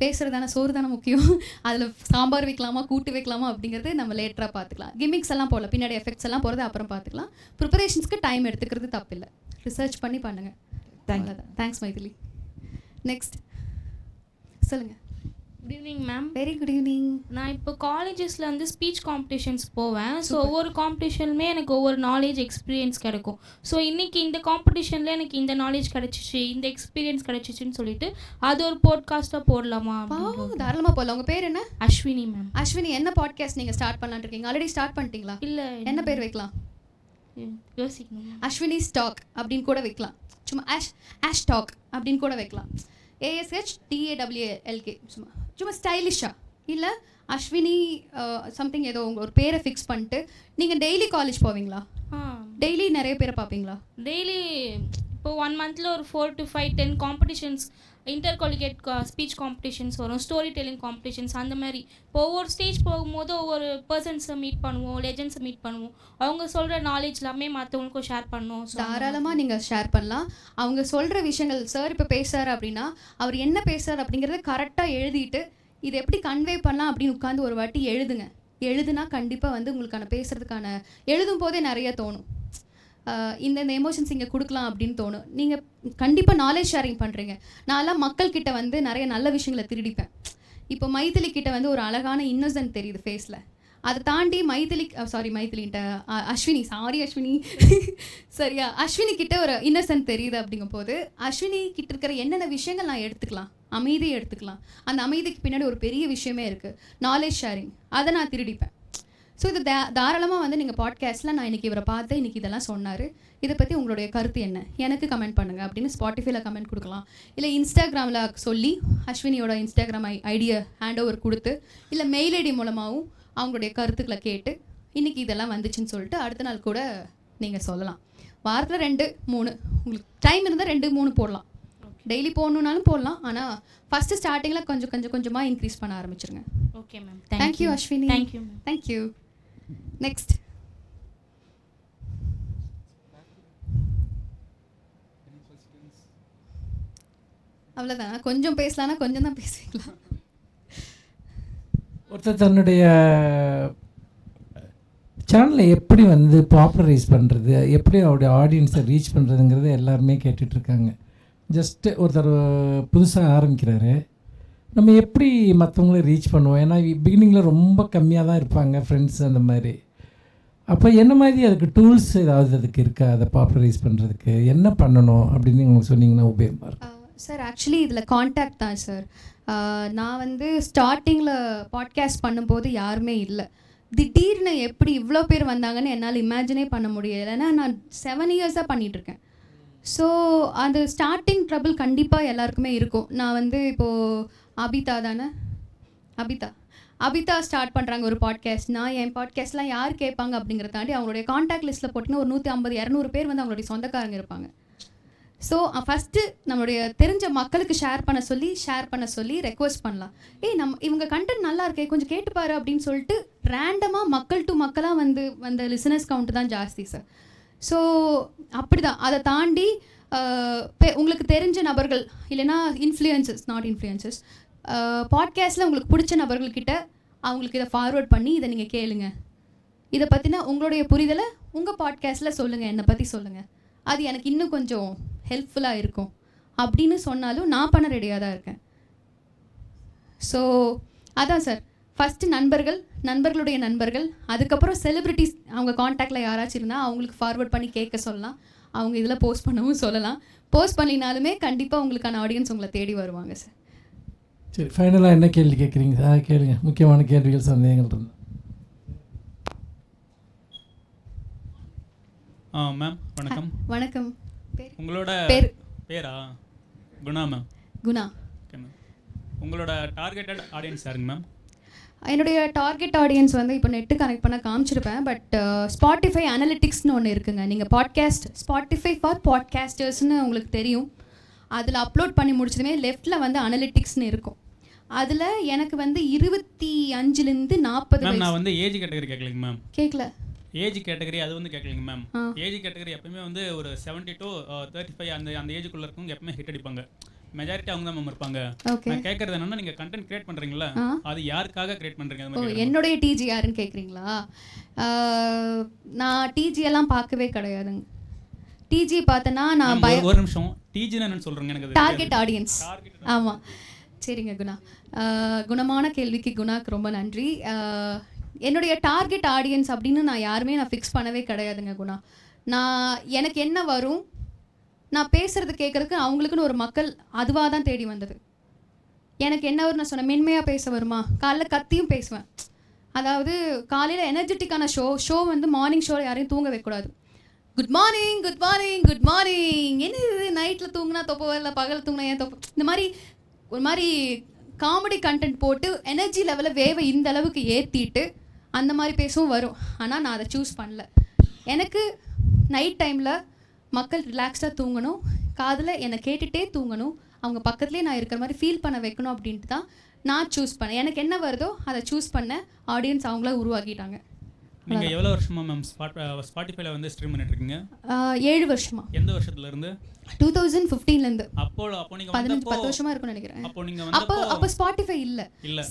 பேசுகிறதான சோறு தானே முக்கியம். அதில் சாம்பார் வைக்கலாமா கூட்டு வைக்கலாமா அப்படிங்கிறது நம்ம லேட்டராக பார்த்துக்கலாம். கிமிக்ஸ் எல்லாம் போடல, பின்னாடி எஃபெக்ட்ஸ் எல்லாம் போகிறது அப்புறம் பார்த்துக்கலாம். ப்ரிப்பரேஷன்ஸ்க்கு டைம் எடுத்துக்கிறது தப்பில்லை. ரிசர்ச் பண்ணி பண்ணுங்கள். தேங்க்ஸ் மைதிலி. நெக்ஸ்ட் சொல்லுங்கள். Good evening ma'am. Very good evening. நான் இப்போ காலேஜஸில் வந்து ஸ்பீச் காம்படிஷன்ஸ் போவேன். ஸோ ஒவ்வொரு காம்படிஷன்லுமே எனக்கு ஒவ்வொரு நாலேஜ் எக்ஸ்பீரியன்ஸ் கிடைக்கும். ஸோ இன்றைக்கி இந்த காம்படிஷனில் எனக்கு இந்த நாலேஜ் கிடச்சிச்சு, இந்த எக்ஸ்பீரியன்ஸ் கிடச்சிச்சின்னு சொல்லிட்டு அது ஒரு பாட்காஸ்ட்டாக போடலாமா? தாராளமாக போடலாம். உங்கள் பேர் என்ன? அஸ்வினி மேம். அஸ்வினி, என்ன பாட்காஸ்ட் நீங்கள் ஸ்டார்ட் பண்ணலான்னு இருக்கீங்க? ஆல்ரெடி ஸ்டார்ட் பண்ணிட்டீங்களா? இல்லை. என்ன பேர் வைக்கலாம்? யோசிக்கணும். அஸ்வினி ஸ்டாக் அப்படின்னு கூட வைக்கலாம். சும்மா ஆஷ் டாக் அப்படின்னு கூட வைக்கலாம். ASHTAWLK சும்மா ஸ்டைலிஷாக. இல்லை அஸ்வினி சம்திங் ஏதோ உங்கள் ஒரு பேரை ஃபிக்ஸ் பண்ணிட்டு நீங்கள் டெய்லி காலேஜ் போவீங்களா? டெய்லி நிறைய பேரை பார்ப்பீங்களா? டெய்லி இப்போ 1 monthல ஒரு 4 to 5 10 competitions, inter college speech competitions வரும், ஸ்டோரி டெல்லிங் காம்படிஷன்ஸ். அந்த மாதிரி இப்போ ஒவ்வொரு ஸ்டேஜ் போகும்போது ஒவ்வொரு பர்சன்ஸை மீட் பண்ணுவோம், லெஜண்ட்ஸை மீட் பண்ணுவோம். அவங்க சொல்கிற நாலேஜ் எல்லாமே மற்றவங்களுக்கும் ஷேர் பண்ணுவோம். தாராளமாக நீங்கள் ஷேர் பண்ணலாம். அவங்க சொல்கிற விஷயங்கள், சார் இப்போ பேசுகிறார் அப்படின்னா அவர் என்ன பேசுகிறார் அப்படிங்கிறத கரெக்டாக எழுதிட்டு இது எப்படி கன்வே பண்ணலாம் அப்படின்னு உட்காந்து ஒரு வாட்டி எழுதுனா கண்டிப்பாக வந்து உங்களுக்கான பேசுகிறதுக்கான எழுதும் போதே நிறைய தோணும். இந்த எமோஷன்ஸ் இங்கே கொடுக்கலாம் அப்படின்னு தோணும். நீங்கள் கண்டிப்பாக நாலேஜ் ஷேரிங் பண்ணுறீங்க. நான்லாம் மக்கள்கிட்ட வந்து நிறைய நல்ல விஷயங்களை திருடிப்பேன். இப்போ மைதிலி கிட்ட வந்து ஒரு அழகான இன்னோசன்ட் தெரியுது ஃபேஸில். அதை தாண்டி மைதிலின்ட்ட அஸ்வினி சரியா, அஸ்வினி கிட்ட ஒரு இன்னசென்ட் தெரியுது. அப்படிங்கும் போது அஸ்வினி கிட்ட இருக்கிற என்னென்ன விஷயங்கள் நான் எடுத்துக்கலாம், அமைதியை எடுத்துக்கலாம். அந்த அமைதிக்கு பின்னாடி ஒரு பெரிய விஷயமே இருக்குது, நாலேஜ் ஷேரிங். அதை நான் திருடிப்பேன். ஸோ இது தாராளமாக வந்து நீங்கள் பாட்காஸ்ட்டில் நான் இன்றைக்கி இவரை பார்த்து இன்றைக்கி இதெல்லாம் சொன்னார், இதை பற்றி உங்களுடைய கருத்து என்ன, எனக்கு கமெண்ட் பண்ணுங்கள் அப்படின்னு ஸ்பாட்டிஃபைல கமெண்ட் கொடுக்கலாம். இல்லை இன்ஸ்டாகிராமில் சொல்லி அஸ்வினியோட இன்ஸ்டாகிராம் ஐடியை ஹேண்ட் ஓவர் கொடுத்து, இல்லை மெயில் ஐடி மூலமாகவும் அவங்களுடைய கருத்துக்களை கேட்டு இன்றைக்கி இதெல்லாம் வந்துச்சுன்னு சொல்லிட்டு அடுத்த நாள் கூட நீங்கள் சொல்லலாம். வாரத்தில் 2-3 உங்களுக்கு டைம் இருந்தால் 2-3 போடலாம். டெய்லி போடணுன்னாலும் போடலாம். ஆனால் ஃபஸ்ட்டு ஸ்டார்டிங்கில் கொஞ்சமாக இன்க்ரீஸ் பண்ண ஆரம்பிச்சிருங்க. Okay ma'am. Thank you Ashwini. Thank you ma'am. Thank you. Next. அவ்வளோதான். கொஞ்சம் பேசலான்னா கொஞ்சம் தான் பேசுவீங்களா? ஒருத்தர் தன்னுடைய சேனலை எப்படி வந்து பாப்புலரைஸ் பண்ணுறது, எப்படி அவருடைய ஆடியன்ஸை ரீச் பண்ணுறதுங்கிறது எல்லாருமே கேட்டுட்ருக்காங்க. ஜஸ்ட்டு ஒருத்தர் புதுசாக ஆரம்பிக்கிறாரு, நம்ம எப்படி மற்றவங்கள ரீச் பண்ணுவோம்? ஏன்னா பிகினிங்கில் ரொம்ப கம்மியாக தான் இருப்பாங்க ஃப்ரெண்ட்ஸ் அந்த மாதிரி. அப்போ என்ன மாதிரி அதுக்கு டூல்ஸ் ஏதாவது அதுக்கு இருக்கா, அதை பாப்புலரைஸ் பண்ணுறதுக்கு என்ன பண்ணணும் அப்படின்னு உங்களுக்கு சொன்னீங்கன்னா உபயோகமாக இருக்கும். சார் ஆக்சுவலி இதில் கான்டாக்ட் தான் சார். நான் வந்து ஸ்டார்டிங்கில் பாட்காஸ்ட் பண்ணும்போது யாருமே இல்லை. திடீர்னு எப்படி இவ்வளோ பேர் வந்தாங்கன்னு என்னால் இமேஜினே பண்ண முடியலை. ஏன்னா நான் 7 years பண்ணிகிட்ருக்கேன். ஸோ அந்த ஸ்டார்டிங் ட்ரபிள் கண்டிப்பாக எல்லாருக்குமே இருக்கும். நான் வந்து இப்போது அபிதா தானே அபிதா ஸ்டார்ட் பண்ணுறாங்க ஒரு பாட்காஸ்ட்னா, என் பாட்காஸ்ட்லாம் யார் கேட்பாங்க அப்படிங்கிறத தாண்டி அவங்களுடைய காண்டாக்ட் லிஸ்ட்டில் போட்டிங்கன்னா ஒரு 150-200 பேர் வந்து அவங்களுடைய சொந்தக்காரங்க இருப்பாங்க. ஸோ ஃபஸ்ட்டு நம்மளுடைய தெரிஞ்ச மக்களுக்கு ஷேர் பண்ண சொல்லி ரெக்வஸ்ட் பண்ணலாம். இவங்க கண்டென்ட் நல்லா இருக்கே கொஞ்சம் கேட்டுப்பாரு அப்படின்னு சொல்லிட்டு ரேண்டமாக மக்கள் டு மக்களாக வந்த லிசனர்ஸ் கவுண்ட் தான் ஜாஸ்தி சார். ஸோ அப்படி தான். அதை தாண்டி உங்களுக்கு தெரிஞ்ச நபர்கள் இல்லைனா நாட் இன்ஃப்ளூயன்சஸ் பாட்காஸ்ட்டில் உங்களுக்கு பிடிச்ச நபர்கள்கிட்ட அவங்களுக்கு இதை ஃபார்வர்ட் பண்ணி இதை நீங்கள் கேளுங்க, இதை பற்றின உங்களுடைய புரிதலை உங்கள் பாட்காஸ்ட்டில் சொல்லுங்கள், என்னை பற்றி சொல்லுங்கள், அது எனக்கு இன்னும் கொஞ்சம் ஹெல்ப்ஃபுல்லாக இருக்கும் அப்படின்னு சொன்னாலும் நான் பண்ண ரெடியாக தான் இருக்கேன். ஸோ அதான் சார், ஃபஸ்ட்டு நண்பர்களுடைய நண்பர்கள், அதுக்கப்புறம் செலிப்ரிட்டிஸ் அவங்க காண்டாக்டில் யாராச்சும் இருந்தால் அவங்களுக்கு ஃபார்வர்ட் பண்ணி கேட்க சொல்லலாம், அவங்க இதில் போஸ்ட் பண்ணவும் சொல்லலாம். போஸ்ட் பண்ணினாலுமே கண்டிப்பாக உங்களுக்கான ஆடியன்ஸ் உங்களை தேடி வருவாங்க சார். சரி, ஃபைனலாக என்ன கேள்வி கேட்குறீங்க சார்? கேளுங்க, முக்கியமான கேள்விகள் சந்தேகங்கள் இருந்து. மேம் வணக்கம். வணக்கம். உங்களோட பேரா? Guna ma'am. Guna. Okay ma'am. உங்களோட டார்கெட்டட் ஆடியன்ஸ் யாருங்க மேம்? என்னுடைய டார்கெட் ஆடியன்ஸ் வந்து இப்போ நெட்டு கனெக்ட் பண்ண காமிச்சிருப்பேன். பட் ஸ்பாட்டிஃபை அனலிட்டிக்ஸ்னு ஒன்று இருக்குங்க. நீங்கள் ஸ்பாட்டிஃபை ஃபார் பாட்காஸ்டர்ஸ்னு உங்களுக்கு தெரியும். அதில் அப்லோட் பண்ணி முடிச்சதுமே லெஃப்ட்டில் வந்து அனலிட்டிக்ஸ்னு இருக்கும். அதில் எனக்கு வந்து 25 40 மேம். நான் வந்து ஏஜ் கேட்டகரி கேட்கலைங்க மேம். கேட்கல. ஏஜ் கேட்டகரி அது வந்து கேட்கலைங்க மேம். ஏஜ் கேட்டகரி எப்பவுமே வந்து ஒரு 70 to 35 அந்த ஏஜுக்குள்ளே இருக்கவங்க எப்பவுமே ஹிட் அடிப்பாங்க. மெஜாரிட்டி அவங்க தான் மேம் இருப்பாங்க. நான் கேட்கறது என்னன்னா, நீங்கள் கண்டென்ட் கிரியேட் பண்ணுறீங்களா, அது யாருக்காக கிரியேட் பண்ணுறீங்க? என்னுடைய டிஜி யாருன்னு கேட்குறீங்களா? நான் டிஜி எல்லாம் பார்க்கவே கிடையாதுங்க. டிஜி பார்த்தேன்னா நான் ஒரு நிமிஷம், டிஜினா என்னன்னு சொல்கிறேங்க எனக்கு. Target audience. ஆமாம், சரிங்க குணா. குணமான கேள்விக்கு குணாக்கு ரொம்ப நன்றி. என்னுடைய டார்கெட் ஆடியன்ஸ் அப்படின்னு நான் ஃபிக்ஸ் பண்ணவே கிடையாதுங்க குணா. எனக்கு என்ன வரும், நான் பேசுகிறது கேட்குறதுக்கு அவங்களுக்குன்னு ஒரு மக்கள் அதுவாக தான் தேடி வந்தது. எனக்கு என்ன வரும், நான் சொன்னேன் மென்மையாக பேச வருமா, காலைல கத்தியும் பேசுவேன். அதாவது காலையில் எனர்ஜெட்டிக்கான ஷோ வந்து மார்னிங் ஷோ யாரையும் தூங்க வைக்கக்கூடாது. குட் மார்னிங் என்ன இது நைட்டில் தூங்கினா தொப்பை வரல, பகல் தூங்கினா ஏன் தொப்பை, இந்த மாதிரி ஒரு மாதிரி காமெடி கண்டென்ட் போட்டு எனர்ஜி லெவலில் இந்த அளவுக்கு ஏற்றிட்டு அந்த மாதிரி பேசவும் வரும். ஆனால் நான் அதை சூஸ் பண்ணல. எனக்கு நைட் டைமில் மக்கள் ரிலாக்ஸ்டாக தூங்கணும், காதில் என்னை கேட்டுகிட்டே தூங்கணும், அவங்க பக்கத்துலேயே நான் இருக்கிற மாதிரி ஃபீல் பண்ண வைக்கணும் அப்படின்ட்டு தான் நான் சூஸ் பண்ணேன். எனக்கு என்ன வருதோ அதை சூஸ் பண்ண ஆடியன்ஸ் அவங்கள உருவாக்கிட்டாங்க. நீங்கள் எவ்வளோ வருஷமா மேம் ஸ்பாட்டிஃபைல வந்து ஸ்ட்ரீம் பண்ணிட்டு இருக்கீங்க? 7 வருஷமா. எந்த வருஷத்துல இருந்து? 2015ல இருந்து. அப்போ நீங்க 10 வருஷமா இருக்கும்னு நினைக்கிறேன். அப்போ ஸ்பாட்டிஃபை இல்ல,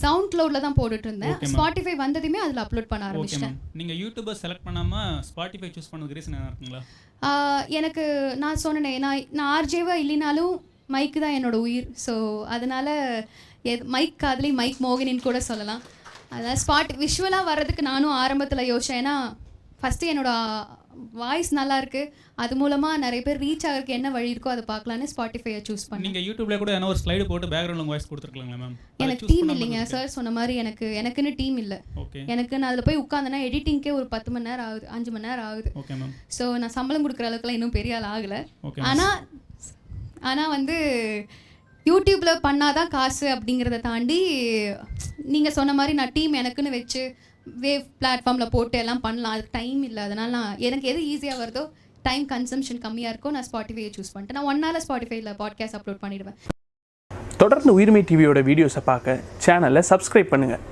சவுண்ட் கிளவுட்ல தான் போட்டுட்டு இருந்தேன். ஸ்பாட்டிஃபை வந்ததுமே அதுல அப்லோட் பண்ண ஆரம்பிச்சிட்டேன். நீங்க யூடியூபர் செலக்ட் பண்ணாம ஸ்பாட்டிஃபை சூஸ் பண்ணதுக்கு ரீசன் என்ன இருக்குங்களா? எனக்கு நான் சொன்னேனே, நான் ஆர்ஜேவா இல்லைனாலும் மைக்கு தான் என்னோட உயிர். ஸோ அதனால மைக் காதலி, மைக் மோகினின்னு கூட சொல்லலாம். அதான் விஷுவலாக வர்றதுக்கு நானும் ஆரம்பத்தில் யோசிச்சேன். ஏன்னா ஃபஸ்ட்டு என்னோட வாய்ஸ் நல்லா இருக்குது, அது மூலமாக நிறைய பேர் ரீச் ஆகிறதுக்கு என்ன வழி இருக்கோ அதை பார்க்கலான்னு ஸ்பாட்டிஃபையை சூஸ் பண்ணேன். நீங்கள் யூடியூப்ல கூட என்ன ஒரு ஸ்லைடு போட்டு பேக்ரவுண்ட் வாய்ஸ் கொடுத்துருக்கலாங்களா மேம்? எனக்கு டீம் இல்லைங்க சார், சொன்ன மாதிரி எனக்குன்னு டீம் இல்லை. எனக்கு நான் அதில் போய் உட்காந்தேன்னா எடிட்டிங்கே ஒரு 10 மணி நேரம் ஆகுது, 5 மணி நேரம் ஆகுது. Okay ma'am. ஸோ நான் சம்பளம் கொடுக்குற அளவுக்குலாம் இன்னும் பெரிய ஆள் ஆகலை. ஆனால் வந்து யூடியூப்பில் பண்ணாதான் காசு அப்படிங்கிறத தாண்டி நீங்கள் சொன்ன மாதிரி நான் டீம் எனக்குன்னு வச்சு வேவ் பிளாட்ஃபார்மில் போட்டு எல்லாம் பண்ணலாம், அதுக்கு டைம் இல்லை. அதனால் எனக்கு எது ஈஸியாக வருதோ, டைம் கன்சம்ஷன் கம்மியாக இருக்கோ, நான் ஸ்பாட்டிஃபையை சூஸ் பண்ணிட்டேன். நான் 1 நாள் ஸ்பாட்டிஃபைல பாட்காஸ்ட் அப்லோட் பண்ணிடுவேன். தொடர்ந்து உயிர்மை டிவியோட வீடியோஸை பார்க்க சேனலை சப்ஸ்கிரைப் பண்ணுங்கள்.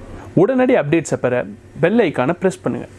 உடனடி அப்டேட்ஸை பெற பெல் ஐக்கானை ப்ரெஸ் பண்ணுங்கள்.